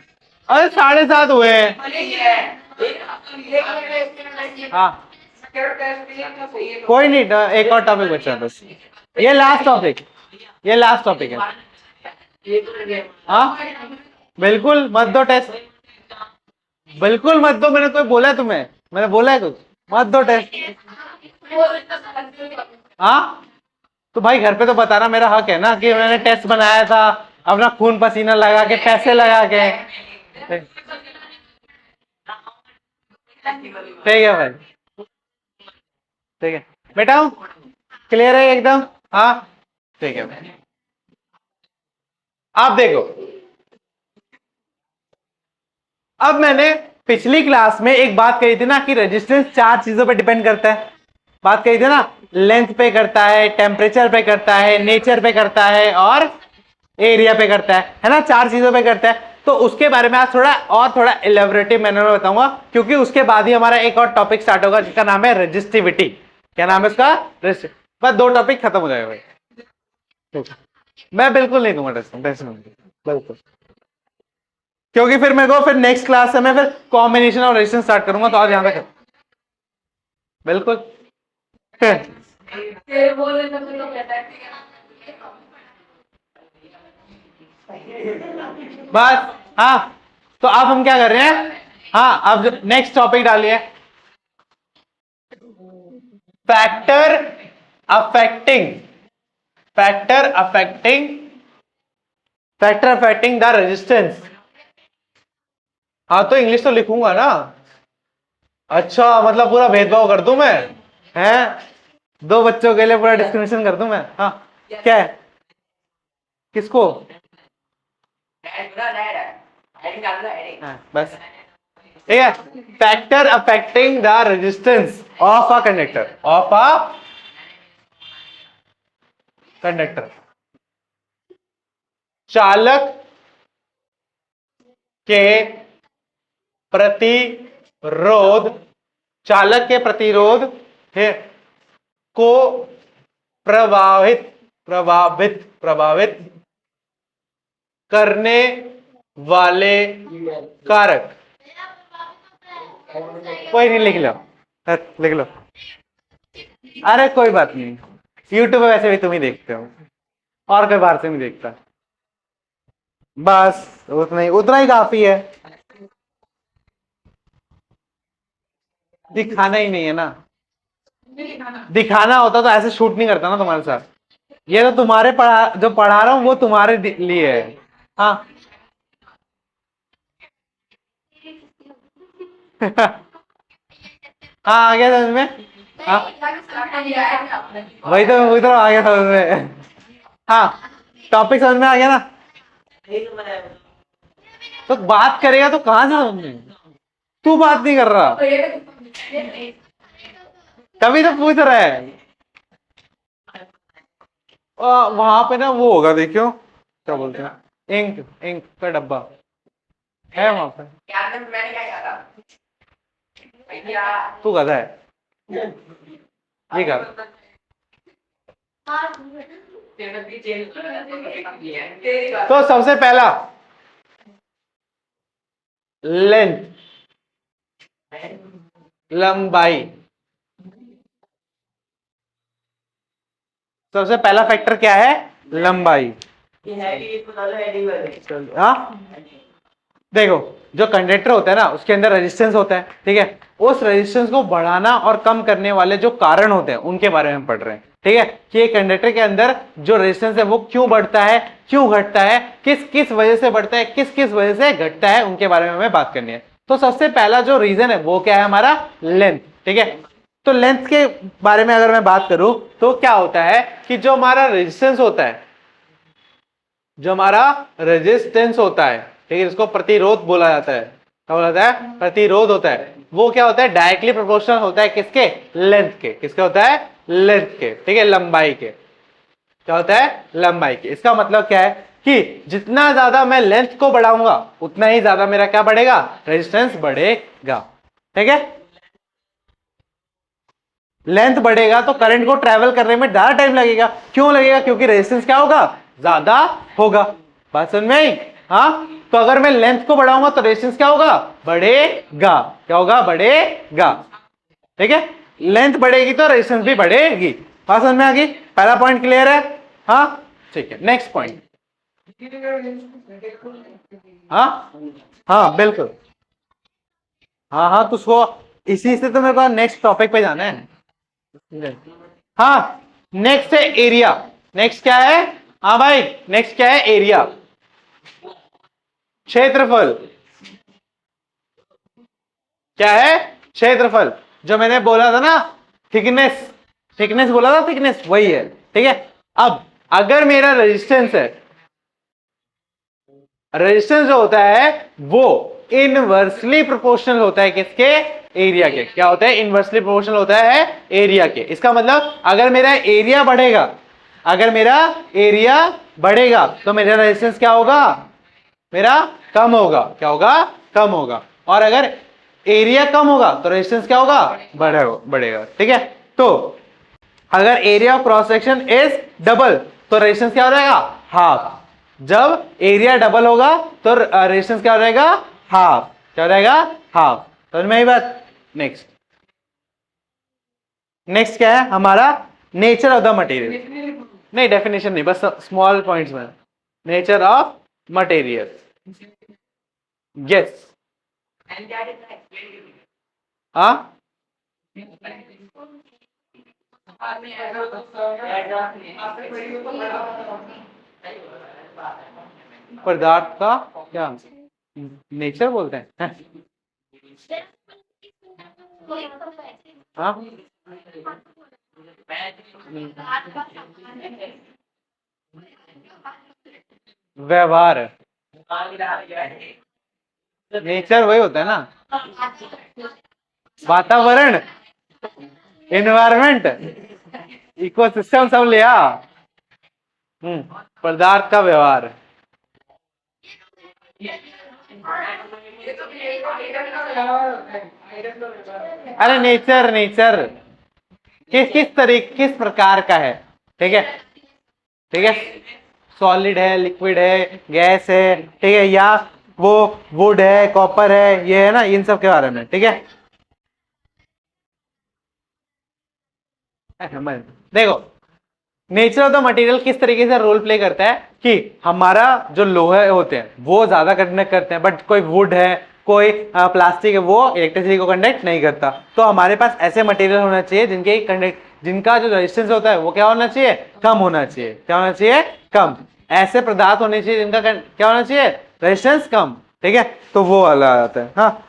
अरे 7:30 हुए हैं। हाँ कोई नहीं, एक और टॉपिक बचा है बस, ये लास्ट टॉपिक, ये लास्ट टॉपिक है। हाँ बिल्कुल मत दो टेस्ट, बिल्कुल मत दो, मैंने कोई बोला है तुम्हें, मैंने बोला है कुछ, मत दो टेस्ट। हाँ तो भाई घर पे तो बताना मेरा हक है ना कि मैंने टेस्ट बनाया था, अपना खून पसीना लगा के, पैसे लगा के। ठीक है भाई, ठीक है बेटा, क्लियर है एकदम। हाँ ठीक है भाई, आप देखो, अब मैंने पिछली क्लास में एक बात कही थी ना कि रेजिस्टेंस 4 चीजों पे डिपेंड करता है, बात कही थी ना, लेंथ पे करता है, टेम्परेचर पे करता है, नेचर पे करता है और एरिया पे करता है ना, 4 चीजों पे करता है। तो उसके बारे में आज थोड़ा इलेबोरेटिव मैनर में बताऊंगा, क्योंकि उसके बाद ही हमारा एक और टॉपिक स्टार्ट होगा जिसका नाम है रेजिस्टिविटी। क्या नाम है उसका? बस 2 टॉपिक खत्म हो जाएगा भाई। मैं बिल्कुल नहीं दूंगा टेंशन बिल्कुल, क्योंकि फिर मेरे को फिर नेक्स्ट क्लास से मैं फिर कॉम्बिनेशन और रेजिस्टेंस स्टार्ट करूंगा, तो आज यहां तक बिल्कुल। बस हाँ, तो अब हम क्या कर रहे हैं, हाँ अब नेक्स्ट टॉपिक डालिए, factor affecting, factor affecting, factor affecting the resistance. हाँ तो इंग्लिश तो लिखूंगा ना। अच्छा मतलब पूरा भेदभाव कर दूं मैं, हैं 2 बच्चों के लिए पूरा डिस्क्रिमिनेशन कर दूं मैं। हाँ क्या है, किसको? हाँ, बस ठीक है, factor affecting the resistance of a conductor, of a conductor, चालक के प्रतिरोध, चालक के प्रतिरोध है को प्रभावित प्रभावित प्रभावित करने वाले कारक। कोई नहीं, लिख लो, लिख लो। अरे कोई बात नहीं, यूट्यूब पे वैसे भी तुम ही देखते हो। और कोई बाहर से नहीं देखता। बस उतना ही काफी है। दिखाना ही नहीं है ना, दिखाना होता तो ऐसे शूट नहीं करता ना तुम्हारे साथ। ये तो तुम्हारे जो पढ़ा रहा हूं वो तुम्हारे लिए है। हाँ। हाँ आ गया समझ में। हाँ वही तो आ गया समझ में। हाँ टॉपिक समझ में आ गया ना। तो बात करेगा तो कहां से समझ में, तू बात नहीं कर रहा, तभी तो पूछ रहा है। वहां पे ना वो होगा, देखियो क्या बोलते हैं, इंक इंक का डब्बा है वहां पे। तू गधा है, ये कर। तो सबसे पहला लेंथ, लंबाई। सबसे पहला फैक्टर क्या है, लंबाई। हाँ देखो, जो कंडक्टर होता है ना उसके अंदर रेजिस्टेंस होता है, ठीक है। उस रेजिस्टेंस को बढ़ाना और कम करने वाले जो कारण होते हैं उनके बारे में पढ़ रहे हैं, ठीक है। कि एक कंडक्टर के अंदर जो रेजिस्टेंस है वो क्यों बढ़ता है, क्यों घटता है, किस किस वजह से बढ़ता है, किस किस वजह से घटता है, उनके बारे में हमें बात करनी है। तो सबसे पहला जो रीजन है वो क्या है, हमारा लेंथ, ठीक है। तो लेंथ के बारे में अगर मैं बात करूं तो क्या होता है कि जो हमारा रेजिस्टेंस होता है, जो हमारा रेजिस्टेंस होता है, ठीक है, जिसको प्रतिरोध बोला जाता है, क्या बोला जाता है, प्रतिरोध होता है, वो क्या होता है, डायरेक्टली प्रोपोर्शनल होता है किसके, लेंथ के। किसके होता है, लेंथ के, ठीक है, लंबाई के। क्या होता है, लंबाई के। इसका मतलब क्या है कि जितना ज्यादा मैं लेंथ को बढ़ाऊंगा उतना ही ज्यादा मेरा क्या बढ़ेगा, रेजिस्टेंस बढ़ेगा, ठीक है। लेंथ बढ़ेगा तो करंट को ट्रेवल करने में ज्यादा टाइम लगेगा। क्यों लगेगा, क्योंकि रेजिस्टेंस क्या होगा, ज्यादा होगा। बात समझ में आई। हाँ तो अगर मैं लेंथ को बढ़ाऊंगा तो रेजिस्टेंस क्या होगा, बढ़ेगा। क्या होगा, बढ़ेगा, ठीक है। लेंथ बढ़ेगी तो रेजिस्टेंस भी बढ़ेगी। बात समझ में आ गई, पहला पॉइंट क्लियर है। हाँ ठीक है, नेक्स्ट पॉइंट। हाँ हाँ बिल्कुल। हाँ हाँ तो उसको, इसी से तो मेरे को नेक्स्ट टॉपिक पे जाना है। हाँ नेक्स्ट है एरिया। नेक्स्ट क्या है, हाँ भाई नेक्स्ट क्या है, एरिया, क्षेत्रफल। क्या है, क्षेत्रफल। जो मैंने बोला था ना, थिकनेस, थिकनेस बोला था, थिकनेस वही है, ठीक है। अब अगर मेरा रेजिस्टेंस है, रेजिस्टेंस जो होता है वो इनवर्सली प्रोपोर्शनल होता है किसके, एरिया के। क्या होता है, इनवर्सली प्रोपोर्शनल होता है एरिया के। इसका मतलब अगर मेरा एरिया बढ़ेगा, अगर मेरा एरिया बढ़ेगा तो मेरा रेजिस्टेंस क्या होगा, मेरा कम होगा। क्या होगा, कम होगा। और अगर एरिया कम होगा तो रेजिस्टेंस क्या होगा, बढ़ेगा, बढ़ेगा, ठीक है। तो अगर area of cross section is double तो रेजिस्टेंस क्या हो जाएगा, हाफ। जब एरिया डबल होगा तो रेजिस्टेंस क्या हो जाएगा, हाफ। क्या हो जाएगा, हाफ। समझ में आई बात। नेक्स्ट, नेक्स्ट क्या है हमारा, नेचर ऑफ द मटेरियल। नहीं डेफिनेशन नहीं, बस स्मॉल पॉइंट्स में, नेचर ऑफ मटेरियल। यस। हाँ पदार्थ का क्या नेचर बोलते हैं, हाँ व्यवहार, नेचर वही होता है ना, वातावरण, एनवायरमेंट, इकोसिस्टम सब लिया। पदार्थ का व्यवहार। अरे नेचर, नेचर किस किस तरीके, किस प्रकार का है, ठीक है, ठीक है। सॉलिड है, लिक्विड है, गैस है, ठीक है, या वो वुड है, कॉपर है, ये है ना, इन सब के बारे में, ठीक है। देखो नेचर ऑफ द मटेरियल किस तरीके से रोल प्ले करता है कि हमारा जो लोहे होते हैं वो ज्यादा कंडक्ट करते हैं, बट कोई वुड है, कोई प्लास्टिक है, वो इलेक्ट्रिसिटी को कंडक्ट नहीं करता। तो हमारे पास ऐसे मटेरियल होना चाहिए जिनके कंडक्ट, जिनका जो रेजिस्टेंस होता है वो क्या होना चाहिए, कम होना चाहिए। क्या होना चाहिए, कम। ऐसे पदार्थ होने चाहिए जिनका क्या होना चाहिए, रेजिस्टेंस कम। ठीक है, तो वो वाला आता है। हाँ,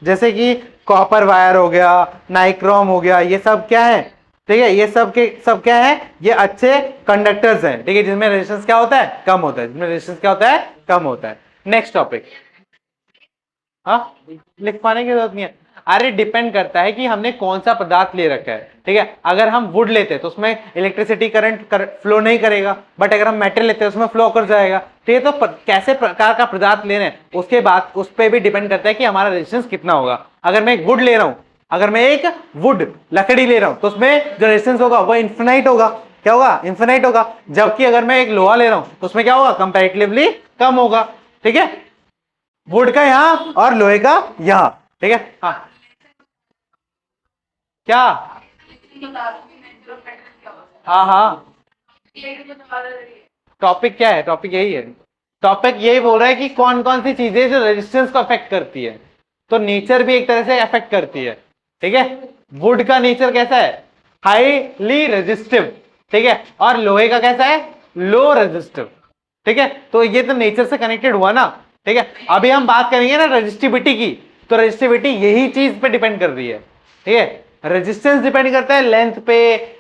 जैसे कि कॉपर वायर हो गया, नाइक्रोम हो गया, ये सब क्या है, ठीक है, ये सब के सब क्या है, ये अच्छे कंडक्टर्स हैं। ठीक है, जिनमें रेजिस्टेंस क्या होता है, कम होता है, जिनमें रेजिस्टेंस क्या होता है, कम होता है। Next topic. हाँ, लिख पाने की जरूरत नहीं है। अरे डिपेंड करता है कि हमने कौन सा पदार्थ ले रखा है। ठीक है, अगर हम वुड लेते हैं तो उसमें इलेक्ट्रिसिटी करंट फ्लो नहीं करेगा, बट अगर हम मेटल लेते हैं उसमें फ्लो कर जाएगा। तो ये तो कैसे प्रकार का पदार्थ ले रहे हैं उसके बाद उस पर भी डिपेंड करता है कि हमारा रेजिस्टेंस कितना होगा। अगर मैं एक वुड ले रहा हूं, अगर मैं एक वुड लकड़ी ले रहा हूं तो उसमें जो रेजिस्टेंस होगा वो इन्फिनाइट होगा। क्या होगा, इन्फिनाइट होगा। जबकि अगर मैं एक लोहा ले रहा हूं तो उसमें क्या होगा, कंपैरेटिवली कम होगा। ठीक है, वुड का यहां और लोहे का यहां। ठीक है, हाँ क्या, हाँ हाँ, टॉपिक क्या है, टॉपिक यही है। टॉपिक यही बोल रहा है कि कौन कौन सी चीजें जो रेजिस्टेंस को अफेक्ट करती है। तो नेचर भी एक तरह से अफेक्ट करती है। ठीक है, वुड का नेचर कैसा है, हाईली रेजिस्टिव। ठीक है, और लोहे का कैसा है, लो रेजिस्टिव। ठीक है, तो ये तो नेचर से कनेक्टेड हुआ ना। ठीक है, अभी हम बात करेंगे ना रेजिस्टिविटी की। तो रेजिस्टिविटी यही चीज पे डिपेंड कर रही है। ठीक है, रेजिस्टेंस डिपेंड करता है लेंथ पे,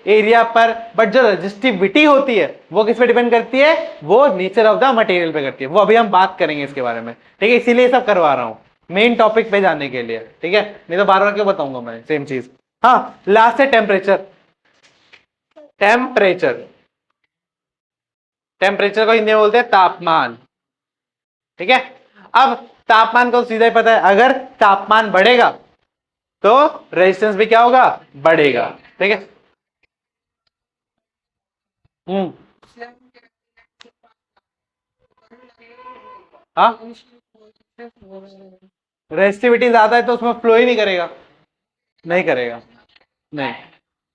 एरिया पर, बट जो रेजिस्टिविटी होती है वो किस पे डिपेंड करती है, वो नेचर ऑफ द मटेरियल पे करती है। वो अभी हम बात करेंगे इसके बारे में। ठीक है, इसीलिए सब करवा रहा हूं, मेन टॉपिक पे जाने के लिए। ठीक है, नहीं तो बार बार क्यों बताऊंगा मैं सेम चीज। हाँ, लास्ट है टेम्परेचर। टेम्परेचर, टेम्परेचर को हिंदी में बोलते हैं तापमान। ठीक है, अब तापमान को सीधा ही पता है, अगर तापमान बढ़ेगा तो रेजिस्टेंस भी क्या होगा, बढ़ेगा। ठीक है, हम्म, हाँ, रेजिस्टिविटी ज्यादा है तो उसमें फ्लो ही नहीं करेगा, नहीं करेगा, नहीं।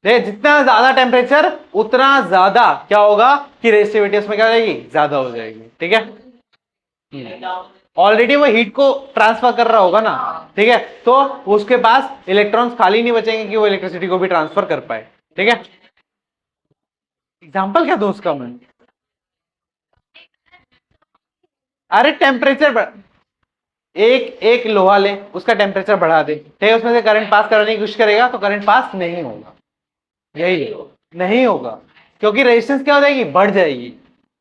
देखिए, जितना ज्यादा टेम्परेचर उतना ज्यादा क्या होगा कि रेजिस्टिविटी उसमें क्या हो जाएगी, ज्यादा हो जाएगी। ठीक है, ऑलरेडी वो हीट को ट्रांसफर कर रहा होगा ना। ठीक है, तो उसके पास इलेक्ट्रॉन्स खाली नहीं बचेंगे कि वो इलेक्ट्रिसिटी को भी ट्रांसफर कर पाए। ठीक है, एग्जाम्पल क्या दूं उसका मैं, अरे टेम्परेचर, एक एक लोहा ले, उसका टेम्परेचर बढ़ा दे, ठीक है, उसमें से करंट पास कराने की कोशिश करेगा तो करंट पास नहीं होगा। यही है, नहीं होगा, क्योंकि रेजिस्टेंस क्या हो जाएगी, बढ़ जाएगी।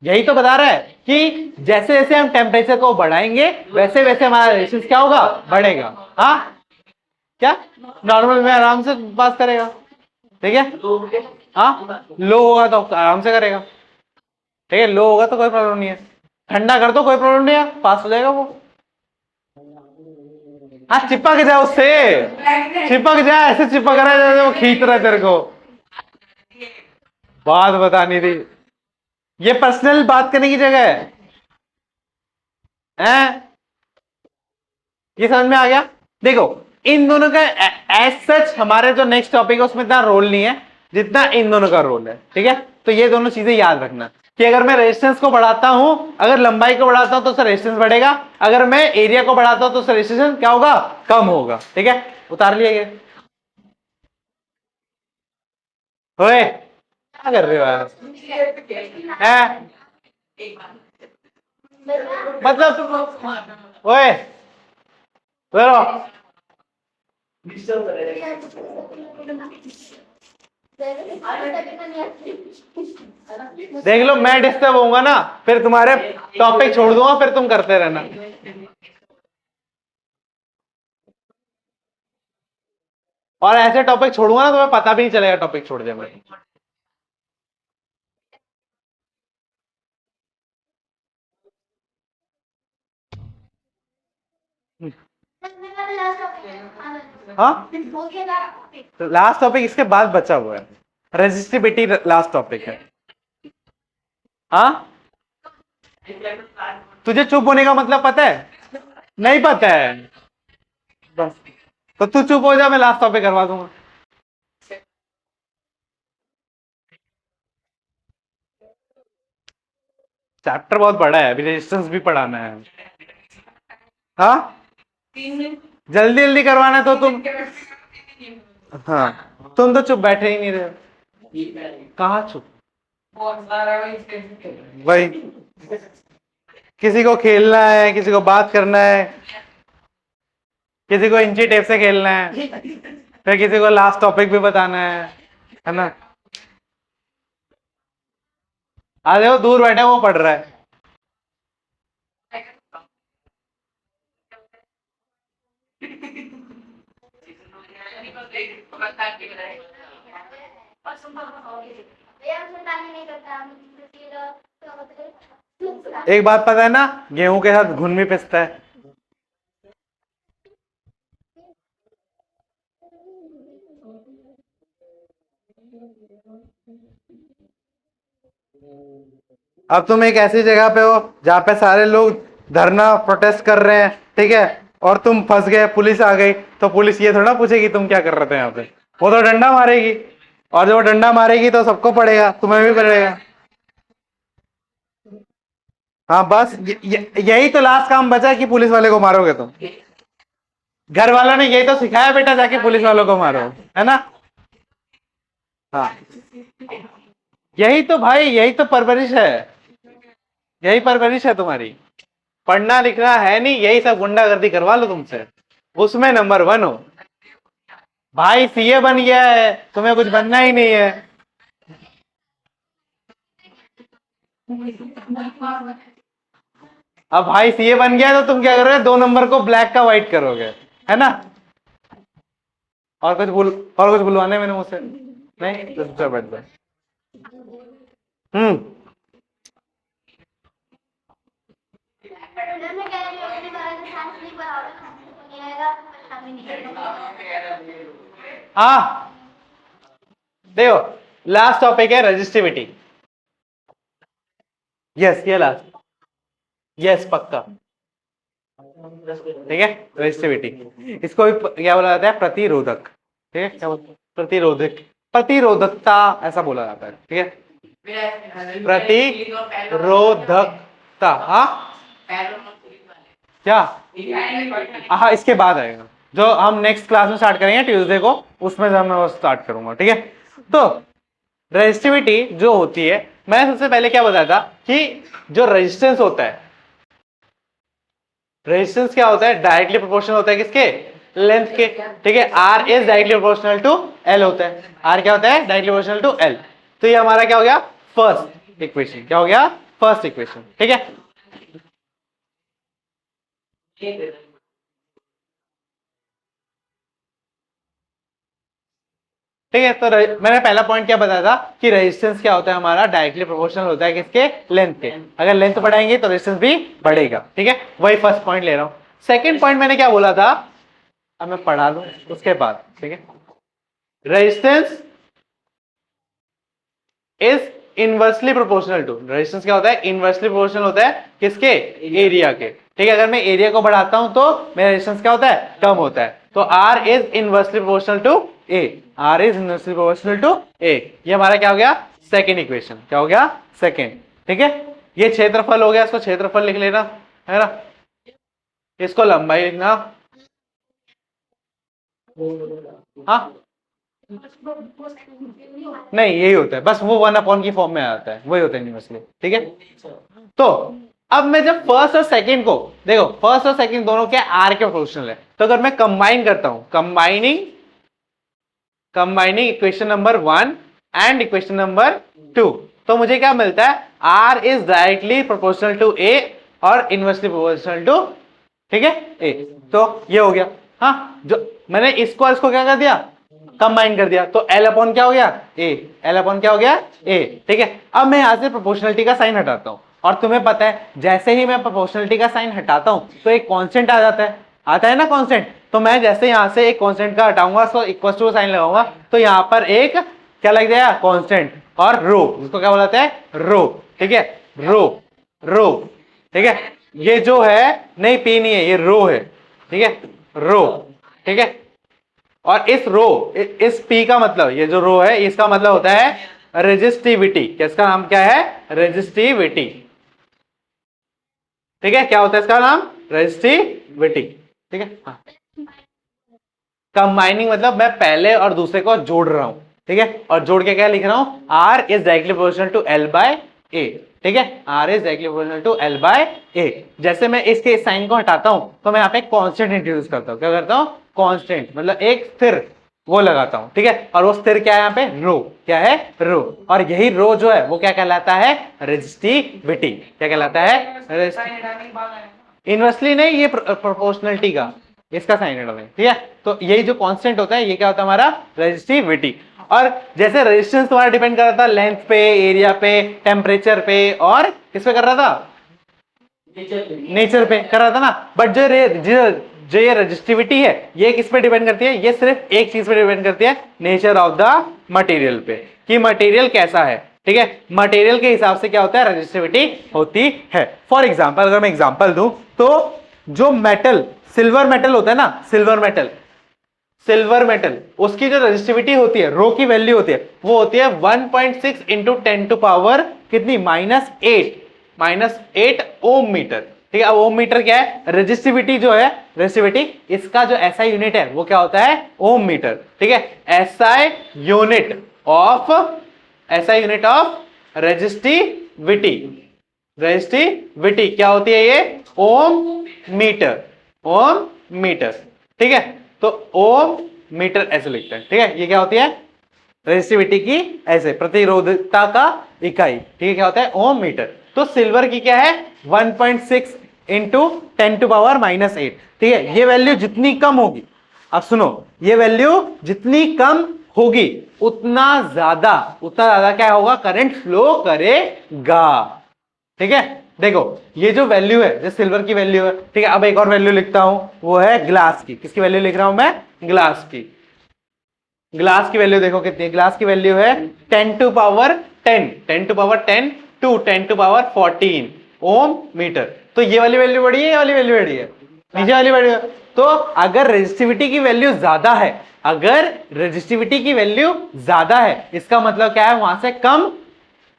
यही तो बता रहा है कि जैसे जैसे हम टेम्परेचर को बढ़ाएंगे वैसे वैसे हमारा रेजिस्टेंस क्या होगा, बढ़ेगा। हाँ, क्या, नॉर्मल में आराम से पास करेगा। ठीक है, हाँ, लो होगा तो आराम से करेगा। ठीक है, लो होगा तो कोई प्रॉब्लम नहीं है, ठंडा कर दो कोई प्रॉब्लम नहीं है, पास हो जाएगा वो। हाँ, चिपक जा उससे, चिपक जा, ऐसे चिपक रहा है जैसे वो खींच रहा है तेरे को। बात बतानी थी, ये पर्सनल बात करने की जगह है, हैं? ये समझ में आ गया। देखो, इन दोनों का एज सच हमारे जो नेक्स्ट टॉपिक है उसमें इतना रोल नहीं है जितना इन दोनों का रोल है। ठीक है, तो ये दोनों चीजें याद रखना कि अगर मैं रेजिस्टेंस को बढ़ाता हूं, अगर लंबाई को बढ़ाता हूं तो उससे रेजिस्टेंस बढ़ेगा, अगर मैं एरिया को बढ़ाता हूं तो उससे रेजिस्टेंस क्या होगा, कम होगा। ठीक है, उतार लिया ये। ओए, क्या कर रहे हो यार, हैं? मतलब, ओए, चलो, देख लो, मैं डिस्टर्ब होऊंगा ना फिर तुम्हारे टॉपिक छोड़ दूंगा, फिर तुम करते रहना। और ऐसे टॉपिक छोड़ूंगा ना तुम्हें पता भी नहीं चलेगा टॉपिक छोड़ दिया मैं। हाँ, लास्ट टॉपिक इसके बाद बचा हुआ है, रेजिस्टिविटी लास्ट टॉपिक है। हाँ, तुझे चुप होने का मतलब पता है, नहीं पता है, बस, तो तू चुप हो जा, मैं लास्ट टॉपिक करवा दूंगा। चैप्टर बहुत बड़ा है, अभी रेजिस्टेंस भी पढ़ाना है। हाँ जल्दी जल्दी करवाना है तो तुम, हाँ तुम तो चुप बैठे ही नहीं रहे। कहाँ चुप? भाई किसी को खेलना है, किसी को बात करना है, किसी को इंची टेप से खेलना है, फिर किसी को लास्ट टॉपिक भी बताना है ना। आ देखो दूर बैठे वो पढ़ रहा है। भैया उसमें ताली नहीं करता हम फिर एक बात पता है ना, गेहूं के साथ घुन भी पिसता है। अब तुम एक ऐसी जगह पे हो जहां पे सारे लोग धरना प्रोटेस्ट कर रहे हैं, ठीक है, और तुम फंस गए, पुलिस आ गई, तो पुलिस ये थोड़ा पूछेगी तुम क्या कर रहे थे यहाँ पे, वो तो डंडा मारेगी, और जब वो डंडा मारेगी तो सबको पड़ेगा, तुम्हें भी पड़ेगा। हाँ बस यही तो लास्ट काम बचा कि पुलिस वाले को मारोगे तुम। घर वालों ने यही तो सिखाया बेटा, जाके पुलिस वालों को मारो, है ना। हाँ यही तो भाई, यही तो परवरिश है, यही परवरिश है तुम्हारी। पढ़ना लिखना है नहीं, यही सब गुंडागर्दी करवा लो तुमसे, उसमें नंबर 1 हो। भाई सीए बन गया है, तुम्हें कुछ बनना ही नहीं है। अब भाई सीए बन गया तो तुम क्या करोगे, 2 नंबर को ब्लैक का व्हाइट करोगे, है ना। और कुछ बुलवाने मैंने मुझसे नहीं, तो चुपचाप बैठ जाओ। मैं कह रही हूँ अपने बारे में सांस नहीं पढ़ाओगे तो नहीं आएगा, परेशानी नहीं। हाँ देखो लास्ट टॉपिक है रजिस्टिविटी। यस ये लास्ट, यस पक्का, ठीक है। रजिस्टिविटी इसको भी क्या बोला जाता है, प्रतिरोधक, ठीक है, क्या बोलते हैं, प्रतिरोधक, प्रतिरोधकता ऐसा बोला जाता है, ठीक है। प्रतिरोधकता, हाँ क्या, हाँ इसके बाद आएगा, जो हम नेक्स्ट क्लास में स्टार्ट करेंगे ट्यूसडे को, उसमें मैं वो स्टार्ट करूंगा, ठीक है। तो रेजिस्टिविटी जो होती है, मैंने सबसे पहले क्या बताया था कि जो रेजिस्टेंस होता है, रेजिस्टेंस क्या होता है, डायरेक्टली प्रोपोर्शनल होता है किसके, लेंथ के, ठीक है। R is directly proportional to L होता है, आर क्या होता है, डायरेक्टली प्रोपोर्शनल टू एल। तो ये हमारा क्या हो गया, फर्स्ट इक्वेशन, क्या हो गया, फर्स्ट इक्वेशन, ठीक है। ठीक है, तो मैंने पहला पॉइंट क्या बताया था कि रेजिस्टेंस क्या होता है हमारा, डायरेक्टली प्रोपोर्शनल होता है किसके, लेंथ के। अगर लेंथ बढ़ाएंगे तो रेजिस्टेंस भी बढ़ेगा, ठीक है। वही फर्स्ट पॉइंट ले रहा हूं। सेकंड पॉइंट मैंने क्या बोला था, अब मैं पढ़ा दूं उसके बाद, ठीक है। Resistance is inversely proportional to, resistance क्या होता है, इनवर्सली प्रोपोर्शनल होता है किसके, एरिया के, ठीक है। अगर मैं एरिया को बढ़ाता हूं तो मेरा रेजिस्टेंस क्या होता है, कम होता है। तो R is inversely proportional to A, R is inversely proportional to A. ये हमारा क्या हो गया, सेकेंड इक्वेशन, क्या हो गया, सेकेंड, ठीक है। ये क्षेत्रफल हो गया, इसको क्षेत्रफल लिख लेना, है ना। इसको लंबाई लिखना, हाँ नहीं यही होता है, बस वो 1 की फॉर्म में आता है, वही होता है यूनिवर्सली, ठीक है। तो अब मैं जब फर्स्ट और सेकंड को देखो, फर्स्ट और सेकंड दोनों क्या आर के प्रोपोर्शनल है, तो अगर मैं कंबाइन करता हूं, combining equation number 1 and equation number 2, तो मुझे क्या मिलता है, R is directly proportional to A और इनवर्सली प्रोपोर्शनल टू, ठीक है, ए। तो ये हो गया, हाँ जो मैंने इसको और इसको क्या कर दिया, कंबाइन कर दिया, तो एल अपॉन क्या हो गया, ए, एल अपॉन क्या हो गया, ए, ठीक है। अब मैं यहां से प्रोपोर्शनलिटी का साइन हटाता हूं, और तुम्हें पता है जैसे ही मैं प्रोपोर्शनलिटी का साइन हटाता हूं तो एक कांस्टेंट आ जाता है, आता है ना कांस्टेंट। तो मैं जैसे यहां से एक कांस्टेंट का हटाऊंगा, तो इक्वल टू साइन लगाऊंगा, तो यहां पर एक क्या लग जाएगा, कांस्टेंट, और रो, इसको क्या बोलते हैं, रो, ठीक है, रो, रो, ठीक है। ये जो है नहीं, पी नहीं है, ये रो है, ठीक है, रो, ठीक है। और इस रो, इस पी का मतलब, ये जो रो है इसका मतलब होता है रेजिस्टिविटी, इसका नाम क्या है, रेजिस्टिविटी, ठीक है, क्या होता है इसका नाम? रेजिस्टिविटी। ठीक है, हाँ। कंबाइनिंग मतलब मैं पहले और दूसरे को जोड़ रहा हूं, ठीक है, और जोड़ के क्या लिख रहा हूं? R is directly proportional to L by A। ठीक है, R is directly proportional to L by A। जैसे मैं इसके साइन को हटाता हूं तो मैं यहाँ पे कांस्टेंट इंट्रोड्यूस करता हूं। क्या करता हूं? कांस्टेंट, मतलब एक स्थिर वो लगाता हूं। ठीक है, और वो स्थिर क्या है यहाँ पे? रो। क्या है? रो। और यही रो जो है वो क्या कहलाता है? रेजिस्टिविटी। क्या कहलाता है? इनवर्सली नहीं, ये प्रोपोर्शनलिटी का, इसका साइन हटा दें। ठीक है, तो यही जो कांस्टेंट होता है ये क्या होता है? हमारा रेजिस्टिविटी। और जैसे रेजिस्टेंस तुम्हारा डिपेंड कर रहा था लेंथ पे, एरिया पे, टेम्परेचर पे, और किस पे कर रहा था? नेचर पे कर रहा था ना। बट जो ये रेजिस्टिविटी है ये किस पे डिपेंड करती है? ये सिर्फ एक चीज पे डिपेंड करती है, नेचर ऑफ द मटेरियल पे, कि मटेरियल कैसा है। ठीक है, मटेरियल के हिसाब से क्या होता है? रेजिस्टिविटी होती है। फॉर एग्जांपल, अगर मैं एग्जांपल दूं तो जो मेटल, सिल्वर मेटल होता है ना, सिल्वर मेटल, उसकी जो रेजिस्टिविटी होती है, रो की वैल्यू होती है, वो होती है 1.6 इंटू 10 टू पावर कितनी? -8 ओम मीटर। ठीक है, अब ओम मीटर क्या है? रेजिस्टिविटी जो है, रेजिस्टिविटी, इसका जो एसआई यूनिट है वो क्या होता है? ओम मीटर। ठीक है, एसआई यूनिट ऑफ रेजिस्टिविटी क्या होती है? ये ओम मीटर। ठीक है, तो ओम मीटर ऐसे लिखते हैं। ठीक है, ये क्या होती है? रेजिस्टिविटी की ऐसे प्रतिरोधकता का इकाई। ठीक है, क्या होता है? ओम मीटर। तो सिल्वर की क्या है? 1.6 इंटू 10 टू पावर -8। ठीक है, ये वैल्यू जितनी कम होगी, अब सुनो, ये वैल्यू जितनी कम होगी उतना ज्यादा क्या होगा? करंट फ्लो करेगा। ठीक है, देखो ये जो वैल्यू है, जो सिल्वर की वैल्यू है, ठीक है, अब एक और वैल्यू लिखता हूं, वो है ग्लास की। किसकी वैल्यू लिख रहा हूं मैं? ग्लास की वैल्यू देखो कितनी है? ग्लास की वैल्यू है 10 to power 10 to 10 to power 14 ohm metre. तो ये वाली वैल्यू बढ़ी है, ये वाली वैल्यू बढ़ी है, नीचे वाली बढ़ी है। तो अगर रेजिस्टिविटी की वैल्यू ज्यादा है, इसका मतलब क्या है? वहां से कम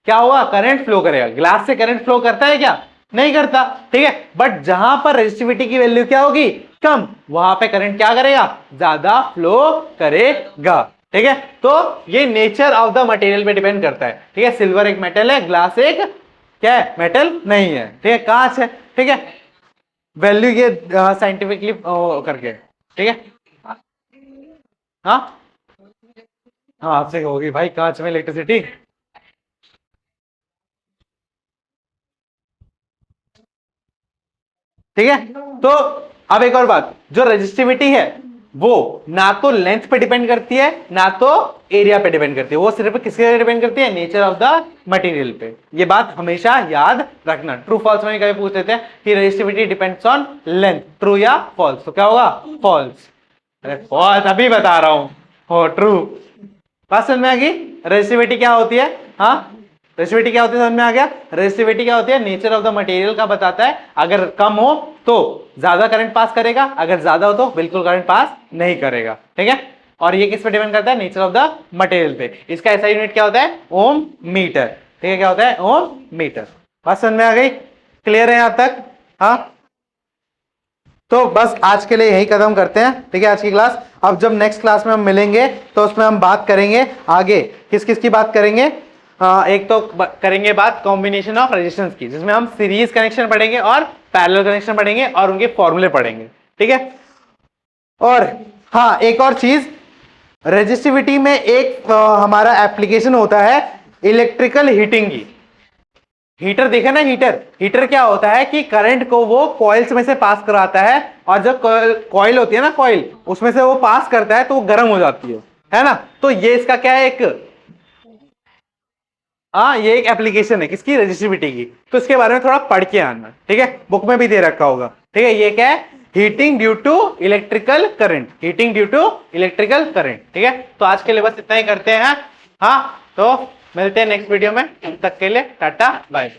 क्या होगा? करंट फ्लो करेगा। ग्लास से करंट फ्लो करता है क्या? नहीं करता। ठीक है, बट जहां पर रेजिस्टिविटी की वैल्यू क्या होगी? कम, वहां पे करंट क्या करेगा? ज्यादा फ्लो करेगा। ठीक है, तो ये नेचर ऑफ द मटेरियल पे डिपेंड करता है। ठीक है, सिल्वर एक मेटल है, ग्लास एक क्या है? मेटल नहीं है। ठीक है, कांच है। ठीक है, वैल्यू ये साइंटिफिकली करके। ठीक है, हाँ हाँ, आपसे होगी भाई, कांच में इलेक्ट्रिसिटी। ठीक है, तो अब एक और बात, जो रेजिस्टिविटी है वो ना तो लेंथ पे डिपेंड करती है ना तो एरिया पे डिपेंड करती है, वो सिर्फ किसके पे डिपेंड करती है? नेचर ऑफ द मटेरियल पे। ये बात हमेशा याद रखना। ट्रू फॉल्स में कभी पूछ लेते हैं कि resistivity depends on length, true या फॉल्स, तो क्या होगा? फॉल्स। अरे फॉल्स अभी बता रहा हूं, हो ट्रू। बात समझ में आ गई? रेजिस्टिविटी क्या होती है? हाँ, रेजिस्टिविटी क्या होती है? समझ में आ गया? रेजिस्टिविटी क्या होती है? नेचर ऑफ द मटेरियल का बताता है। अगर कम हो तो ज्यादा करंट पास करेगा, अगर ज्यादा हो तो बिल्कुल करंट पास नहीं करेगा। ठीक है, और ये किस पे डिपेंड करता है? नेचर ऑफ द मटेरियल पे। इसका ऐसा यूनिट क्या होता है? ओम मीटर। ठीक है, क्या होता है? ओम मीटर। बात समझ में आ गई? क्लियर है यहां तक? हाँ, तो बस आज के लिए यही खत्म करते हैं। ठीक है, आज की क्लास। अब जब नेक्स्ट क्लास में हम मिलेंगे तो उसमें हम बात करेंगे आगे किस किस की बात करेंगे। एक तो करेंगे बात कॉम्बिनेशन ऑफ रेजिस्टेंस की, जिसमें हम सीरीज कनेक्शन पढ़ेंगे और पैरेलल कनेक्शन पढ़ेंगे और उनके फॉर्मूले पढ़ेंगे। ठीक है, और हाँ, एक और चीज, रेजिस्टिविटी में एक हमारा एप्लीकेशन होता है इलेक्ट्रिकल हीटिंग की। हीटर देखा ना, हीटर क्या होता है कि करंट को वो कॉइल्स में से पास कराता है, और जब कॉइल होती है ना, कॉइल उसमें से वो पास करता है तो वो गर्म हो जाती है ना। तो ये इसका क्या है? ये एक एप्लीकेशन है किसकी? रेजिस्टिविटी की। तो इसके बारे में थोड़ा पढ़ के आना। ठीक है, बुक में भी दे रखा होगा। ठीक है, ये क्या है? Heating due to electrical current. ठीक है, तो आज के लिए बस इतना ही करते हैं। हाँ, तो मिलते हैं नेक्स्ट वीडियो में, तब तक के लिए टाटा बाय।